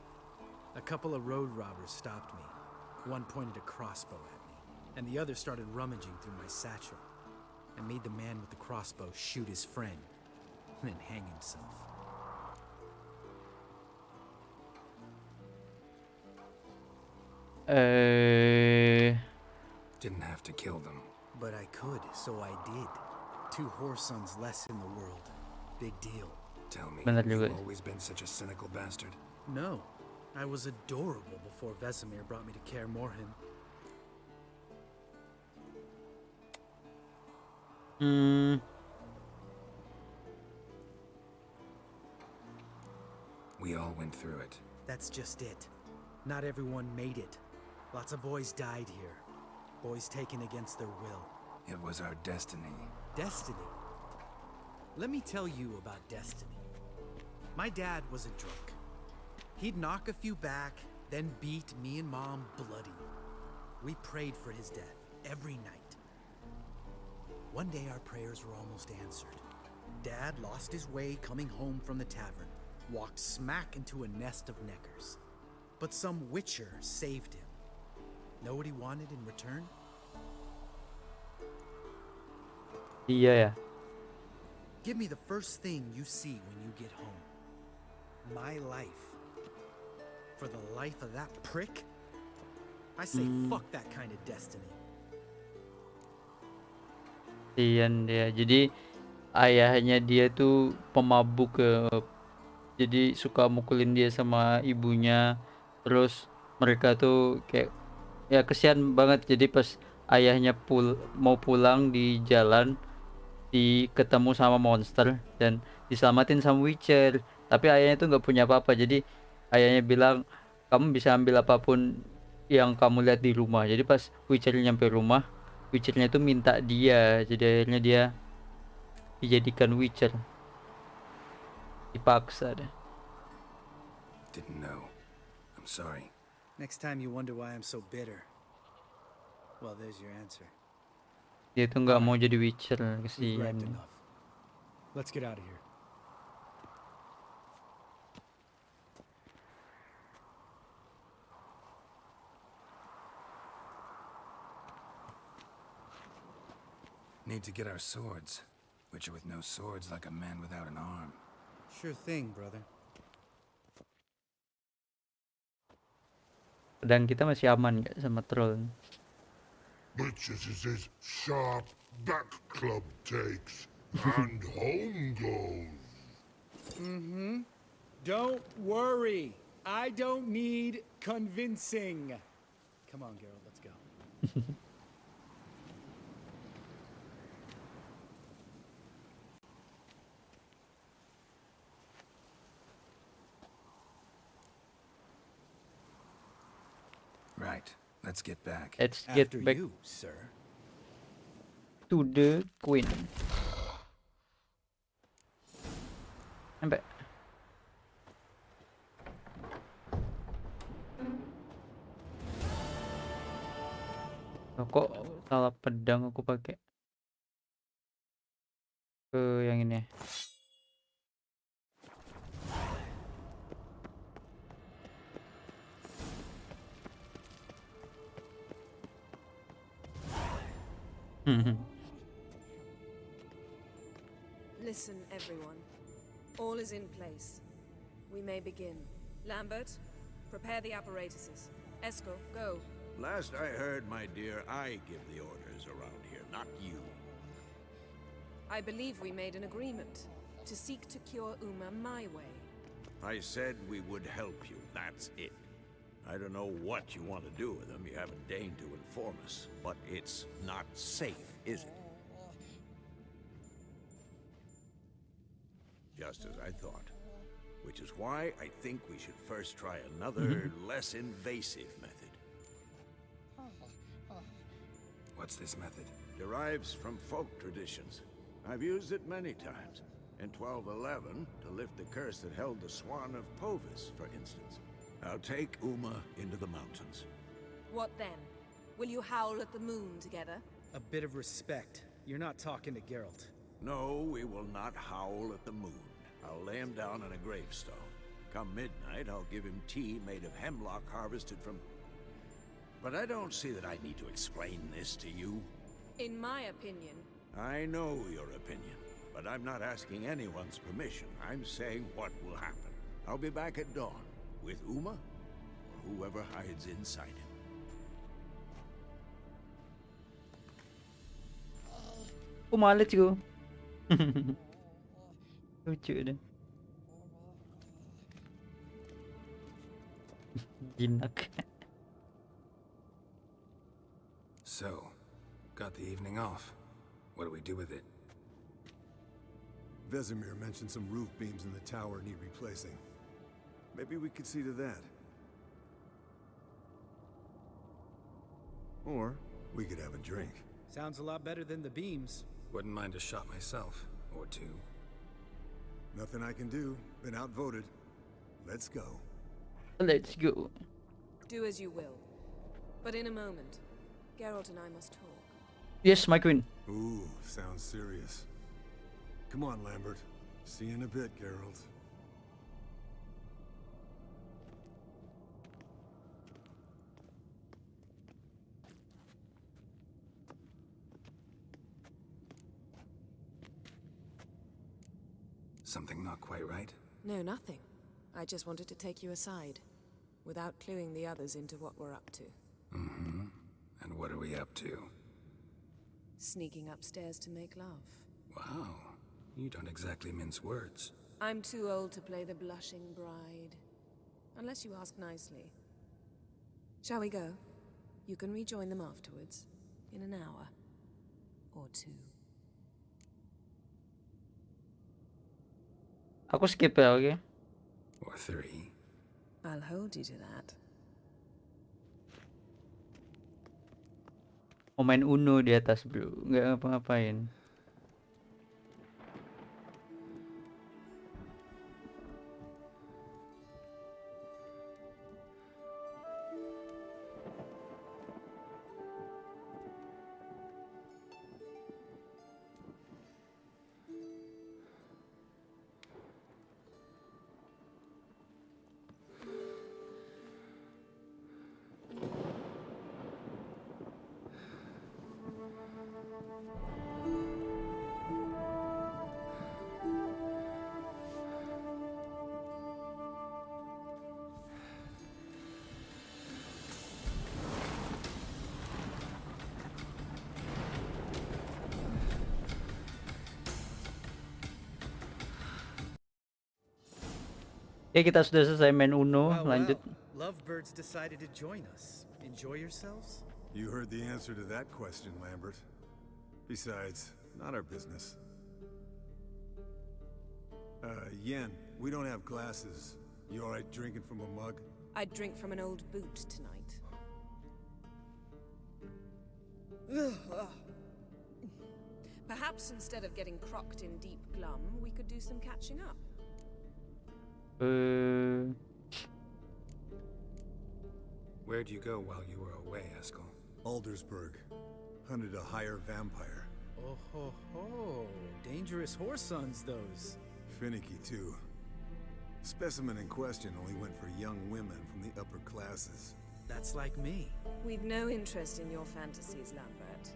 A couple of road robbers stopped me. One pointed a crossbow at me, and the other started rummaging through my satchel. I made the man with the crossbow shoot his friend, and then hang himself. Didn't have to kill them. But I could, so I did. 2 whoresons less in the world. Big deal. Tell me, Bener you juga. always been such a cynical bastard? No, I was adorable before Vesemir brought me to Kaer Morhen. We all went through it. That's just it. Not everyone made it. Lots of boys died here. Boys taken against their will. It was our destiny. Destiny. Let me tell you about destiny. My dad was a drunk. He'd knock a few back, then beat me and Mom bloody. We prayed for his death every night. One day our prayers were almost answered. Dad lost his way coming home from the tavern, walked smack into a nest of neckers. But some witcher saved him. Know what he wanted in return? Iya ya. Give me the first thing you see when you get home. My life. For the life of that prick? I say fuck that kind of destiny. Kasian dia. Jadi ayahnya dia tuh pemabuk jadi suka mukulin dia sama ibunya. Terus mereka tuh kayak ya kesian banget. Jadi pas ayahnya mau pulang di jalan ketemu sama monster dan diselamatin sama Witcher. Tapi ayahnya tuh nggak punya apa-apa. Jadi ayahnya bilang kamu bisa ambil apapun yang kamu lihat di rumah. Jadi pas Witcher nyampe rumah, Witchernya tuh minta dia. Jadi akhirnya dia dijadikan Witcher. Dipaksa deh. Didn't know. I'm sorry. Next time you wonder why I'm so bitter. Well, there's your answer. Dia tuh nggak mau jadi Witcher, We've kesian. griped enough. Let's get out of here. Need to get our swords. Witcher with no swords like a man without an arm. Sure thing, brother. Pedang kita masih aman nggak sama troll? Witches is his sharp back club takes, and home goes. Don't worry. I don't need convincing. Come on, Geralt, let's go. Right. Let's get back. Let's get After back you, sir. to the queen. Sampai. Loh, kok salah pedang aku pakai ke yang ini. Listen, everyone. All is in place. We may begin. Lambert, prepare the apparatuses. Esco, go. Last I heard, my dear, I give the orders around here, not you. I believe we made an agreement to seek to cure Uma my way. I said we would help you, that's it. I don't know what you want to do with them, you haven't deigned to inform us, but it's not safe, is it? Just as I thought. Which is why I think we should first try another, less invasive method. What's this method? Derives from folk traditions. I've used it many times. In 1211, to lift the curse that held the Swan of Povis, for instance. I'll take Uma into the mountains. What then? Will you howl at the moon together? A bit of respect. You're not talking to Geralt. No, we will not howl at the moon. I'll lay him down on a gravestone. Come midnight, I'll give him tea made of hemlock harvested from... But I don't see that I need to explain this to you. In my opinion, I know your opinion, but I'm not asking anyone's permission. I'm saying what will happen. I'll be back at dawn, with Uma, or whoever hides inside him. Uma, let's go. Lucu deh. Jinak. So, got the evening off. What do we do with it? Vesemir mentioned some roof beams in the tower need replacing. Maybe we could see to that. Or we could have a drink. Sounds a lot better than the beams. Wouldn't mind a shot myself, or two. Nothing I can do. Been outvoted. Let's go. Let's go. Do as you will. But in a moment, Geralt and I must talk. Yes, my queen. Ooh, sounds serious. Come on, Lambert. See you in a bit, Geralt. Something not quite right? No, nothing. I just wanted to take you aside, without cluing the others into what we're up to. Mm-hmm. And what are we up to? Sneaking upstairs to make love. Wow. You don't exactly mince words. I'm too old to play the blushing bride. Unless you ask nicely. Shall we go? You can rejoin them afterwards. In an hour. Or two. Aku skip ya, oke? Or three. I'll hold you to that. Mau main Uno di atas, bro. Nggak ngapa-ngapain. Oke, kita sudah selesai main Uno. Lanjut. Lovebirds decided to join us. Enjoy yourselves? You heard the answer to that question, Lambert. Besides, not our business. Yen, we don't have glasses. You alright drinking from a mug? I'd drink from an old boot tonight. Perhaps instead of getting crocked in deep glum, we could do some catching up. Where'd you go while you were away, Eskel? Aldersburg. Hunted a higher vampire. Oh ho ho. Dangerous horse sons, those. Finicky, too. Specimen in question only went for young women from the upper classes. That's like me. We've no interest in your fantasies, Lambert.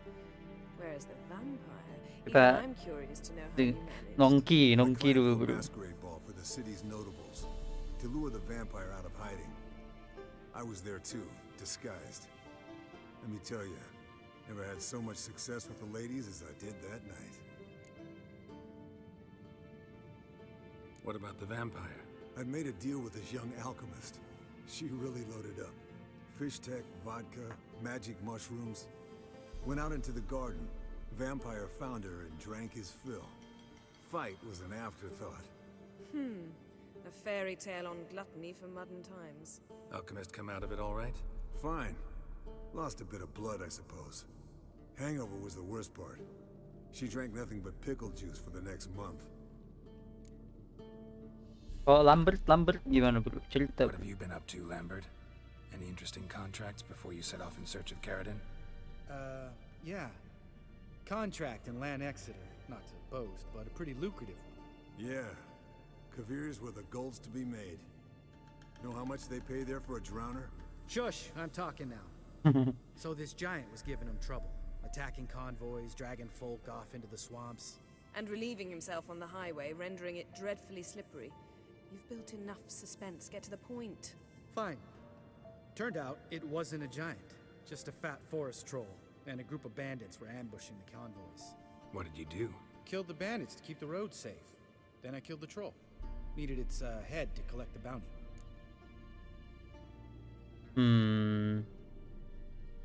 Whereas the vampire, even Kita I'm curious to know how you managed. nongki I dulu, planned a bro. masquerade ball for the city's notables to lure the vampire out of hiding. I was there too, disguised. Let me tell you, never had so much success with the ladies as I did that night. What about the vampire? I'd made a deal with this young alchemist. She really loaded up. Fish tech, vodka, magic mushrooms. Went out into the garden. Vampire found her and drank his fill. Fight was an afterthought. A fairy tale on gluttony for modern times. Alchemist come out of it all right? Fine. Lost a bit of blood, I suppose. Hangover was the worst part. She drank nothing but pickle juice for the next month. Oh, Lambert gimana, bro? Cerita. What have you been up to, Lambert? Any interesting contracts before you set off in search of Caradon? Yeah. Contract in Lan Exeter. Not to boast, but a pretty lucrative one. Yeah. Kavir's were the gold's to be made. Know how much they pay there for a drowner? Shush, I'm talking now. So this giant was giving him trouble. Attacking convoys, dragging folk off into the swamps. And relieving himself on the highway, rendering it dreadfully slippery. You've built enough suspense. Get to the point. Fine. Turned out it wasn't a giant. Just a fat forest troll. And a group of bandits were ambushing the convoys. What did you do? Killed the bandits to keep the road safe. Then I killed the troll. Needed its head to collect the bounty.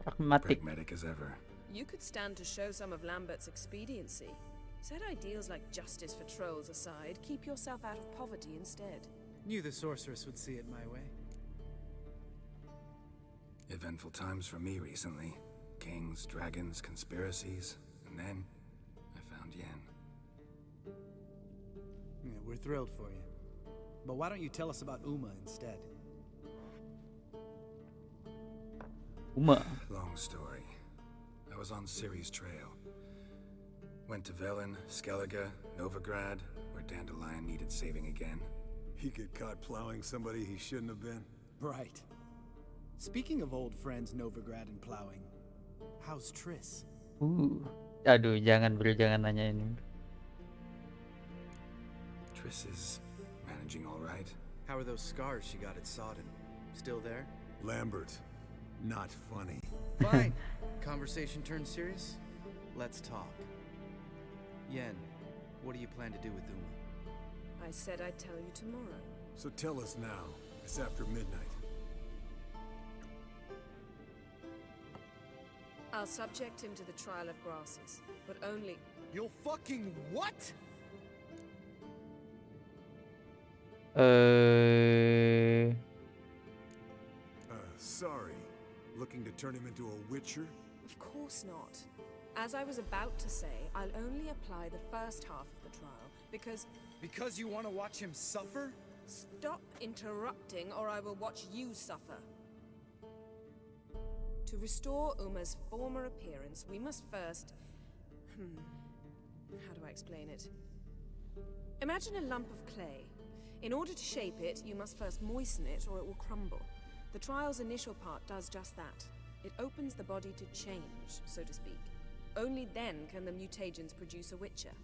Pragmatic. Pragmatic as ever. You could stand to show some of Lambert's expediency. Set ideals like justice for trolls aside, keep yourself out of poverty instead. Knew the sorceress would see it my way. Eventful times for me recently. Kings, dragons, conspiracies, and then I found Yen. Yeah, we're thrilled for you. But why don't you tell us about Uma instead? Uma. Long story. I was on Ciri's trail. Went to Velen, Skellige, Novigrad, where Dandelion needed saving again. He get caught plowing somebody he shouldn't have been. Right. Speaking of old friends Novigrad and plowing, how's Triss? Aduh, jangan bro, jangan nanya ini. Triss is managing all right. How are those scars she got at Sodden? Still there? Lambert, not funny. Fine. Conversation turned serious? Let's talk. Yen, what do you plan to do with Uma? I said I'd tell you tomorrow. So tell us now. It's after midnight. I'll subject him to the trial of grasses, but only... You'll fucking what? Sorry. Looking to turn him into a witcher? Of course not. As I was about to say, I'll only apply the first half of the trial, because... Because you want to watch him suffer? Stop interrupting, or I will watch you suffer. To restore Uma's former appearance, we must first... How do I explain it? Imagine a lump of clay. In order to shape it, you must first moisten it, or it will crumble. The trial's initial part does just that. It opens the body to change, so to speak. Only then can the mutagens produce a witcher.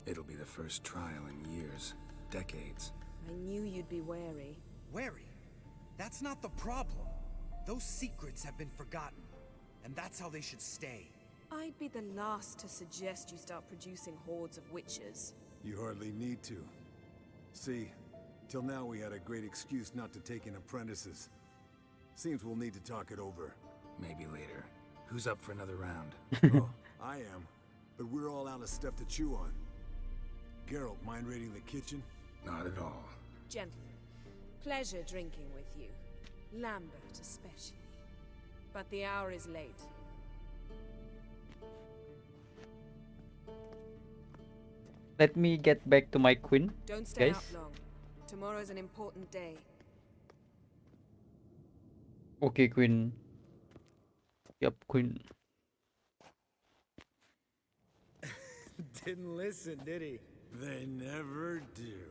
It'll be the first trial in years, decades. I knew you'd be wary. Wary? That's not the problem. Those secrets have been forgotten, and that's how they should stay. I'd be the last to suggest you start producing hordes of witches. You hardly need to. See, till now we had a great excuse not to take in apprentices. Seems we'll need to talk it over. Maybe later. Who's up for another round? Oh, I am. But we're all out of stuff to chew on. Geralt, mind raiding the kitchen? Not at all. Gentlemen, pleasure drinking with you. Lambert especially. But the hour is late. Let me get back to my queen, Don't stay guys. out long. Tomorrow's an important day. Okay, queen. Yup, queen. Didn't listen, did he? They never do.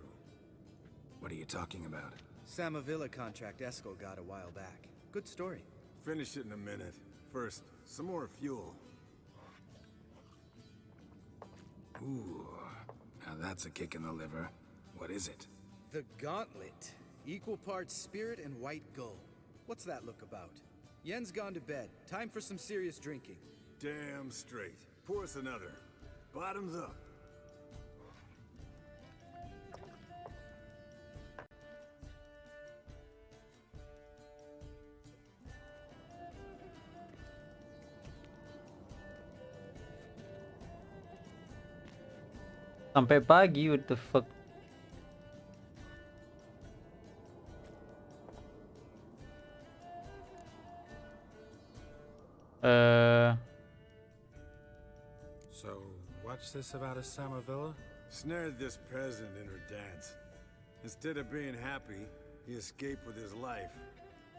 What are you talking about? Samavilla contract Eskel got a while back. Good story. Finish it in a minute. First, some more fuel. Ooh, now that's a kick in the liver. What is it? The Gauntlet. Equal parts spirit and white gull. What's that look about? Yen's gone to bed. Time for some serious drinking. Damn straight. Pour us another. Bottoms up. Sampai pagi, what the fuck? So, what's this about a Samavilla? Snared this peasant in her dance. Instead of being happy, he escaped with his life.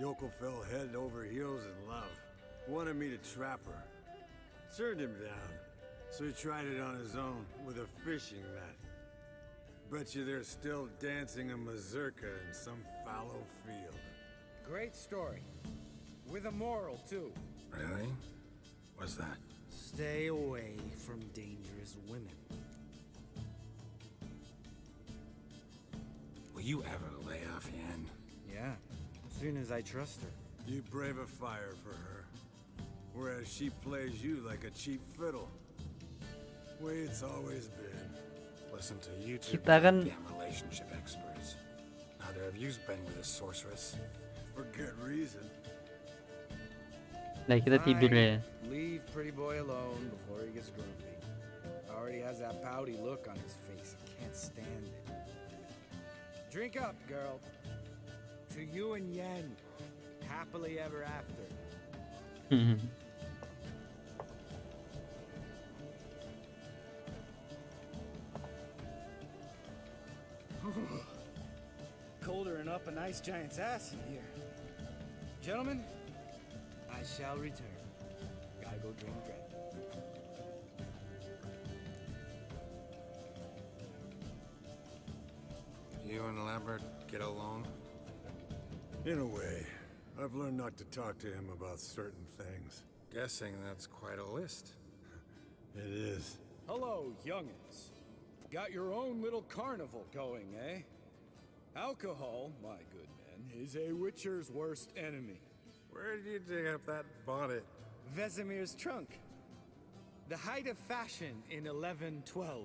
Yoko fell head over heels in love. Wanted me to trap her. Turned him down. So he tried it on his own with a fishing net. Bet you they're still dancing a mazurka in some fallow field. Great story. With a moral, too. Really? What's that? Stay away from dangerous women. Will you ever lay off Yen? Yeah, as soon as I trust her. You brave a fire for her, whereas she plays you like a cheap fiddle. Way it's always been. Listen to you two Kita kan goddamn relationship experts. Neither of you's been with a sorceress. For good reason. Nah, kita tidur ya. Leave pretty boy alone before he gets grumpy. Already has that pouty look on his face. I can't stand it. Drink up, girl. To you and Yen. Happily ever after. Colder and up a nice giant's ass in here. Gentlemen, I shall return. Gotta go drink bread. You and Lambert get along? In a way, I've learned not to talk to him about certain things. Guessing that's quite a list. It is. Hello, youngins. Got your own little carnival going, eh? Alcohol, my good men, is a witcher's worst enemy. Where did you dig up that bonnet? Vesemir's trunk. The height of fashion in 1112.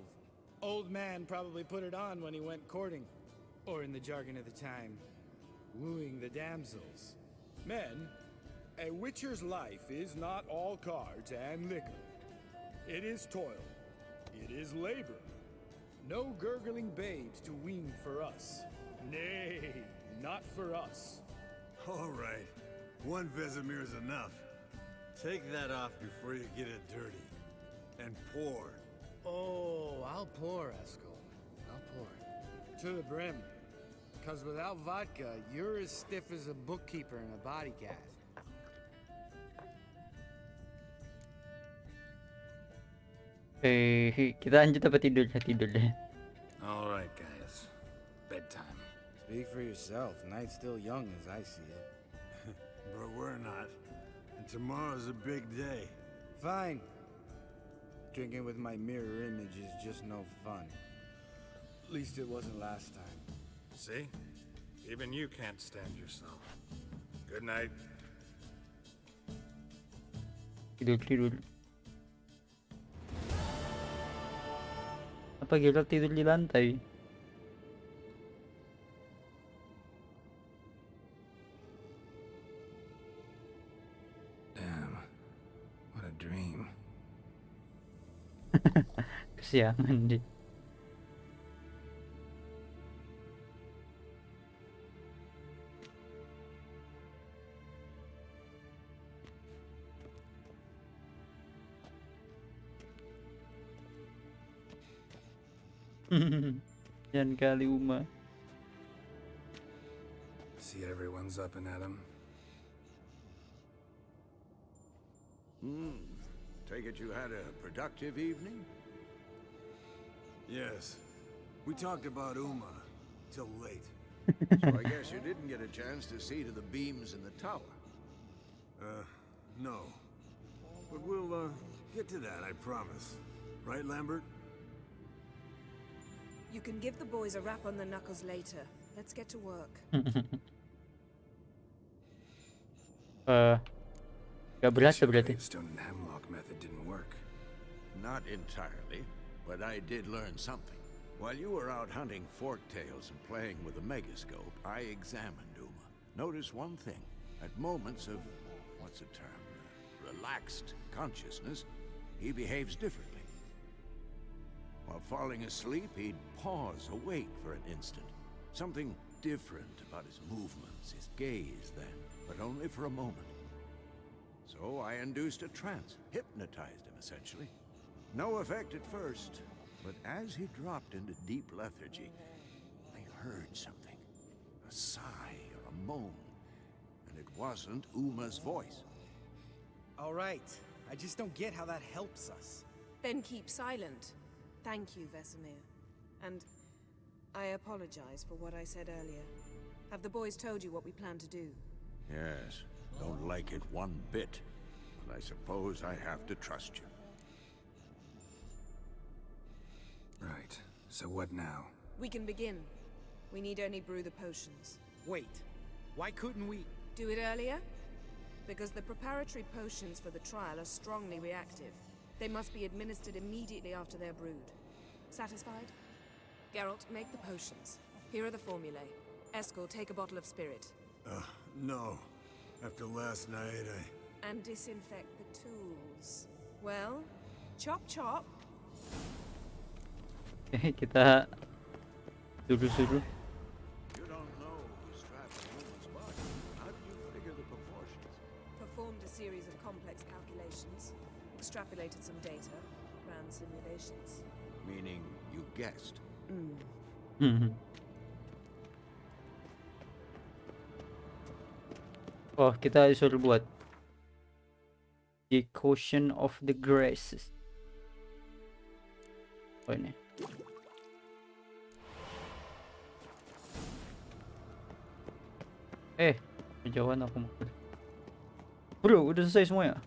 Old man probably put it on when he went courting. Or in the jargon of the time, wooing the damsels. Men, a witcher's life is not all cards and liquor. It is toil. It is labor. No gurgling babes to wean for us. Nay, not for us. All right. One Vesemir's enough. Take that off before you get it dirty. And pour. Oh, I'll pour, Eskel. I'll pour. To the brim. Because without vodka, you're as stiff as a bookkeeper in a body cast. Kita lanjut apa tidur ya? Tidur deh. All right, guys. Bedtime. Speak for yourself. Night's still young as I see it. But we're not. And tomorrow's a big day. Fine. Drinking with my mirror image is just no fun. At least it wasn't last time. See? Even you can't stand yourself. Good night. Tidur. Apa Geralt tidur di lantai? Damn. What a dream. Kesiangan deh. Jangan kali Uma. See everyone's up and at 'em. Take it you had a productive evening? Yes. We talked about Uma till late. So I guess you didn't get a chance to see to the beams in the tower. No. But we'll, get to that, I promise. Right, Lambert? You can give the boys a rap on the knuckles later. Let's get to work. Gak berasa berarti. Gravestone and hemlock method didn't work. Not entirely, but I did learn something. While you were out hunting forktails and playing with the megascope, I examined Uma. Notice one thing. At moments of, what's the term, relaxed consciousness, he behaves differently. While falling asleep, he'd pause, awake for an instant. Something different about his movements, his gaze then, but only for a moment. So I induced a trance, hypnotized him essentially. No effect at first, but as he dropped into deep lethargy, I heard something. A sigh or a moan, and it wasn't Uma's voice. All right. I just don't get how that helps us. Then keep silent. Thank you, Vesemir. And I apologize for what I said earlier. Have the boys told you what we plan to do? Yes, don't like it one bit, but I suppose I have to trust you. Right. So what now? We can begin. We need only brew the potions. Wait. Why couldn't we... Do it earlier? Because the preparatory potions for the trial are strongly reactive. They must be administered immediately after they're brewed. Satisfied? Geralt, make the potions. Here are the formulae. Eskel, take a bottle of spirit. No. After last night, And disinfect the tools. Well, chop chop. Kita suruh-suruh. You don't know who's trapped in a woman's body. How do you figure the proportions? Performed a series of complex calculations. Extrapolated some data. Ran simulations. Meaning you guessed. Oh, kita disuruh buat decoction of the grasses. Oh, ini. Kejauhan aku mau. Bro, udah selesai semuanya.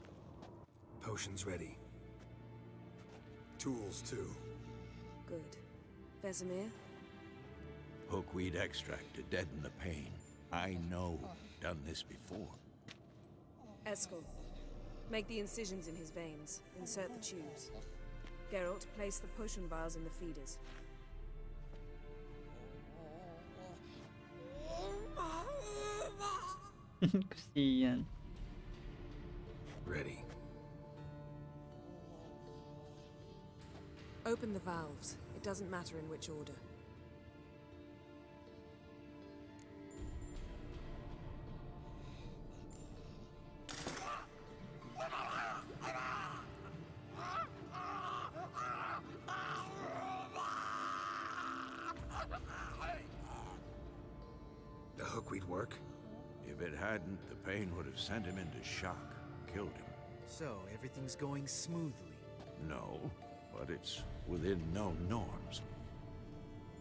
Potions ready. tools too. Good. Vesemir? Hookweed extract to deaden the pain. I know. Done this before. Eskel, make the incisions in his veins. Insert the tubes. Geralt, place the potion vials in the feeders. Kesian. Ready. Open the valves. It doesn't matter in which order. The hookweed work? If it hadn't, the pain would have sent him into shock, killed him. So, everything's going smoothly. No, but it's within known norms.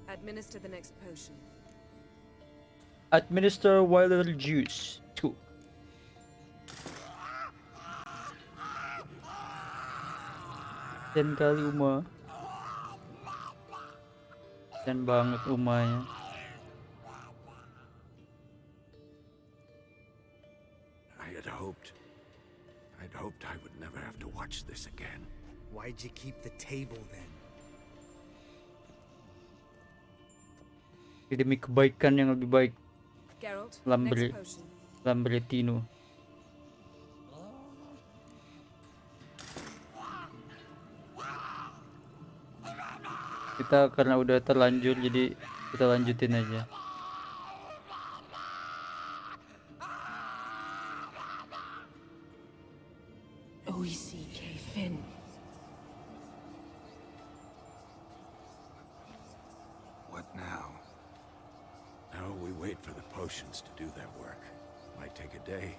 Administer the next potion. Administer wilder juice 2. Dan kali Uma. Dan banget Umanya. I'd hoped I would never have to watch this again. Why'd you keep the table then? Demi kebaikan yang lebih baik. Geralt, Lambre. next potion. Lambretino. Kita karena udah terlanjur jadi kita lanjutin aja. OECK Finn. What now? Now we wait for the potions to do their work. Might take a day,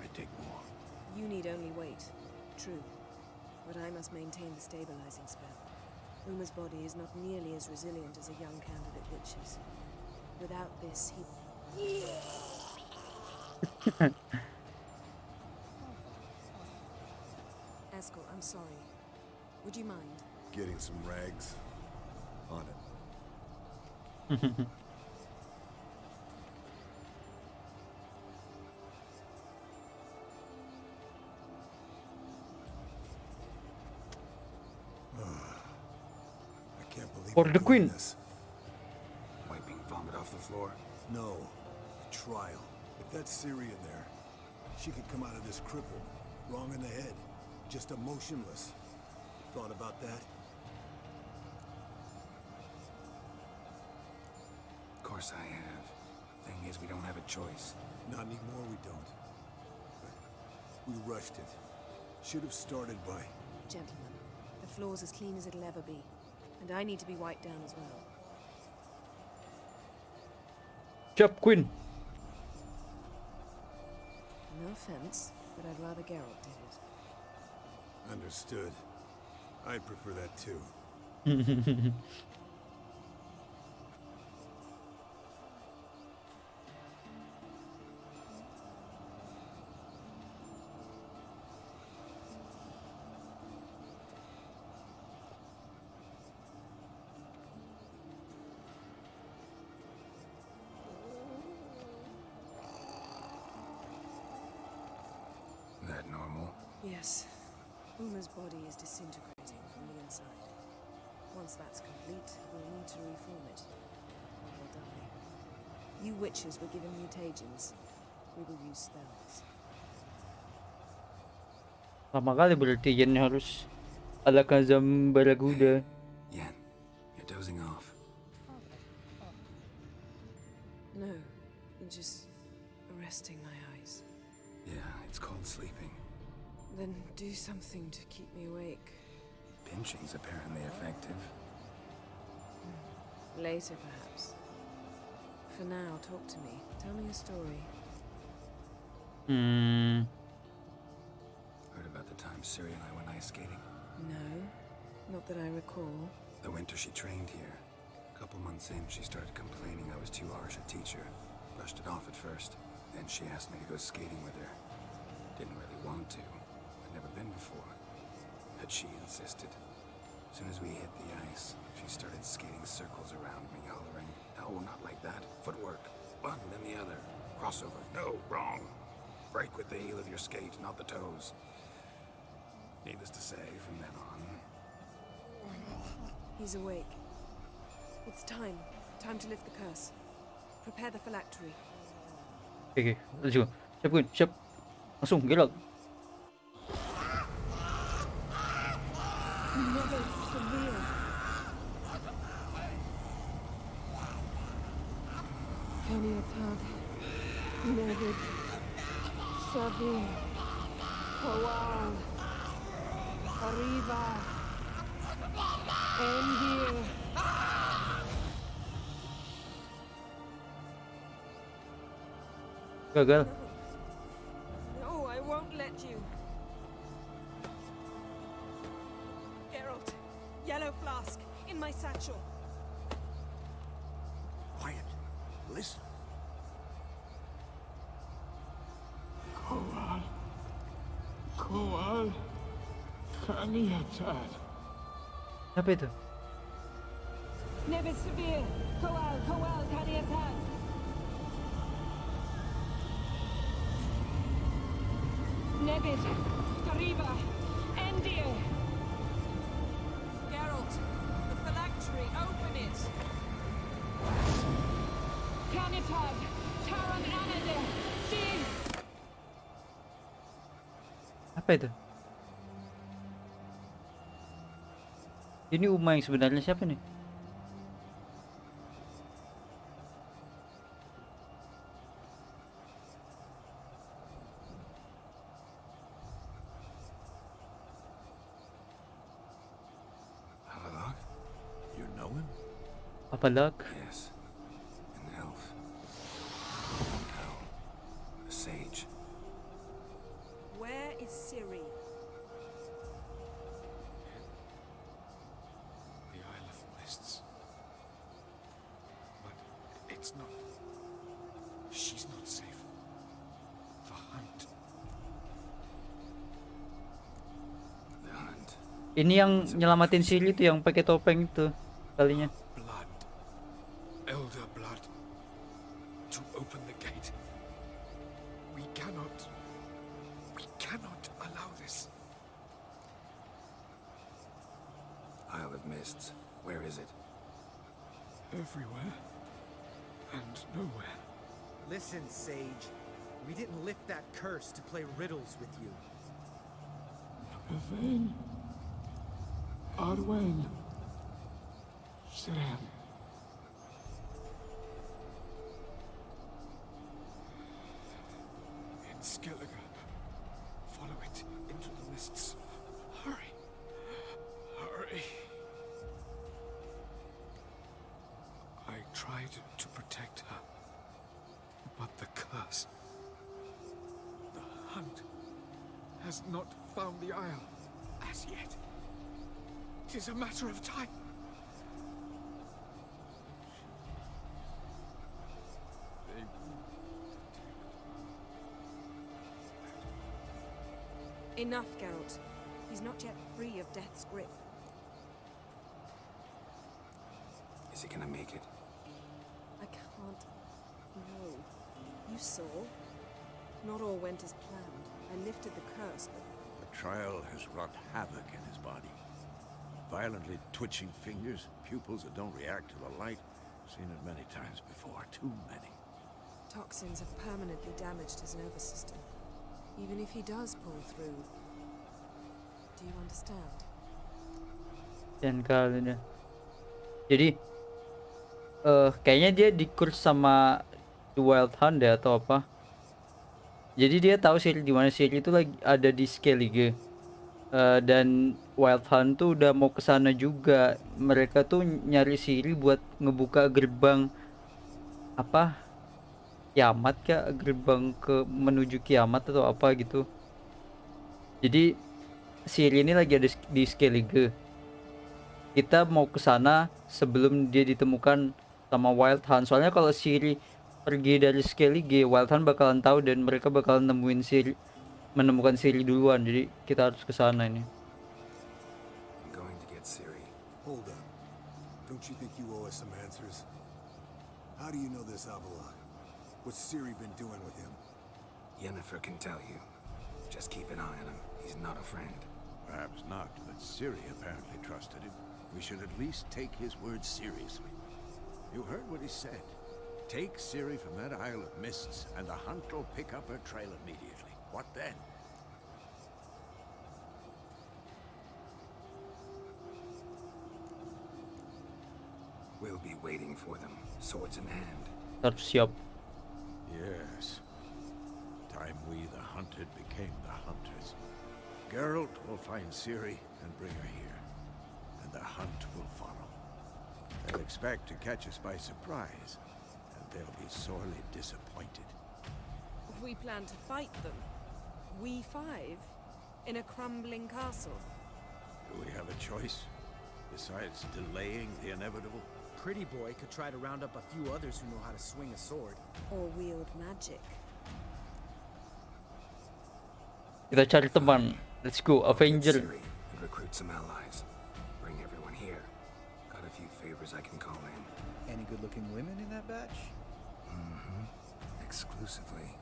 might take more. You need only wait. True. But I must maintain the stabilizing spell. Uma's body is not nearly as resilient as a young candidate witch's. Without this, he... Eskel, I'm sorry. Would you mind? Getting some rags on it. I can't believe For we're the doing queen. this. Wiping vomit off the floor? No, the trial. If that's Syria there, she could come out of this crippled, wrong in the head, just emotionless. Thought about that? Of course I have. Thing is, we don't have a choice. Not anymore, we don't. But we rushed it. Should have started by... Gentlemen, the floor's as clean as it'll ever be. And I need to be wiped down as well. Chop Queen. No offense, but I'd rather Geralt did it. Understood. I'd prefer that too. that normal? Yes. Uma's body is disintegrating from the inside. Once that's complete, we'll need to reform it. Or he'll die. You witches were given mutagens. We will use spells. Lama kali berarti Yen harus ala Kazam Baraguda. Yen, you're dozing off. No, just resting my eyes. Yeah, it's called sleeping. Then do something to keep me awake. Pinching's apparently effective. Later, perhaps. For now, talk to me. Tell me a story. Heard about the time Siri and I went ice skating? No, not that I recall. The winter she trained here. A couple months in, she started complaining I was too harsh a teacher. Brushed it off at first. Then she asked me to go skating with her. Didn't really want to. I'd never been before. But she insisted. As soon as we hit the ice, she started skating circles around me, hollering, "No, not like that. Footwork. One, then the other. Crossover. No, wrong. Break with the heel of your skate, not the toes." Needless to say, from then on... He's awake. It's time. Time to lift the curse. Prepare the phylactery. Okay, let's go. Siap Gun, siap. Langsung Geralt. Never severe. Keniatad. Nevid. Savir. Kowal. Arriva. Endir. Gagal. No, I won't let you. Geralt, yellow flask in my satchel. Quiet. Listen. Koal. Kaniatad. Apa itu? Nevid severe. Kowal, Kaniatad. Nevid, Arriva, Endir. Geralt, the phylactery, open it. Canitad, Taran Anade, Dis. Apa itu? Ini Uma yang sebenarnya siapa nih? Avalok? You know him? Apa Lak? Yes. An elf. Hell. A sage. Where is Ciri? The Isle of Mists. But it's not... She's not safe. The hunt. The hunt. Ini yang nyelamatin Siri itu yang pakai topeng itu kalinya. Blood. Elder blood. To open the gate. We cannot allow this. Isle of Mists. Where is it? Everywhere. And nowhere. Listen, Sage. We didn't lift that curse to play riddles with you. Bevin. Arwen. Sren. In Skellige. Follow it into the mists. Hurry. Hurry. I tried to protect her. But the curse. The hunt has not found the Isle as yet. It is a matter of time. They Enough, Geralt. He's not yet free of death's grip. Is he gonna make it? I can't. No. You saw. Not all went as planned. I lifted the curse, but The trial has wrought havoc in his body. Violently twitching fingers, pupils that don't react to the light. Seen it many times before, too many. toxins have permanently damaged his nervous system. Even if he does pull through, do you understand? Dan kali dia. Jadi kayaknya dia di-curse sama The Wild Hunt ya atau apa. Jadi dia tahu Siri di mana. Siri itu lagi ada di Skellige. Dan Wild Hunt tuh udah mau ke sana juga. Mereka tuh nyari Siri buat ngebuka gerbang apa? Kiamat kah? Gerbang ke menuju kiamat atau apa gitu. Jadi Siri ini lagi ada di Skellige. Kita mau ke sana sebelum dia ditemukan sama Wild Hunt. Soalnya kalau Siri pergi dari Skellige, Wild Hunt bakalan tahu dan mereka bakalan menemukan Siri duluan. Jadi kita harus ke sana ini. I'm going to get Ciri. Hold up. Don't you think you owe us some answers? How do you know this Avalok? What's Ciri been doing with him? Yennefer can tell you. Just keep an eye on him. He's not a friend. Perhaps not, but Ciri apparently trusted him. We should at least take his words seriously. You heard what he said. Take Ciri from that Isle of Mists, and the hunt will pick up her trail immediately. What then? We'll be waiting for them, swords in hand. Harus siap. Yes. Time we, the hunted, became the hunters. Geralt will find Ciri and bring her here, and the hunt will follow. They'll expect to catch us by surprise, and they'll be sorely disappointed. We plan to fight them. We five? In a crumbling castle? Do we have a choice? Besides delaying the inevitable? Pretty boy could try to round up a few others who know how to swing a sword. Or wield magic? Kita cari teman. Let's go, I'll get Avenger. Ciri and recruit some allies. Bring everyone here. Got a few favors I can call in. Any good-looking women in that batch? Exclusively.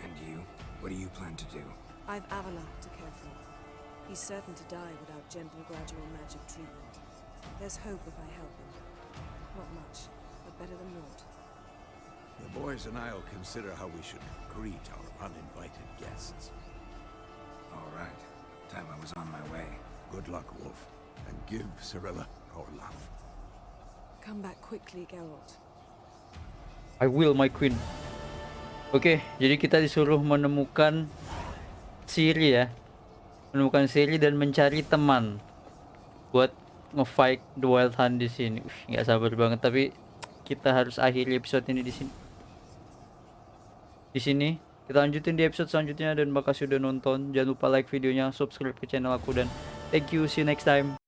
And you? What do you plan to do? I've Avalok to care for. He's certain to die without gentle, gradual magic treatment. There's hope if I help him. Not much, but better than naught. The boys and I'll consider how we should greet our uninvited guests. All right. Time I was on my way. Good luck, Wolf, and give Cirilla our love. Come back quickly, Geralt. I will, my queen. Oke, jadi kita disuruh menemukan Ciri ya. Menemukan Ciri dan mencari teman buat ngefight The Wild Hunt di sini. Nggak sabar banget, tapi kita harus akhiri episode ini di sini. Kita lanjutin di episode selanjutnya, dan makasih udah nonton. Jangan lupa like videonya, subscribe ke channel aku, dan thank you, see you next time.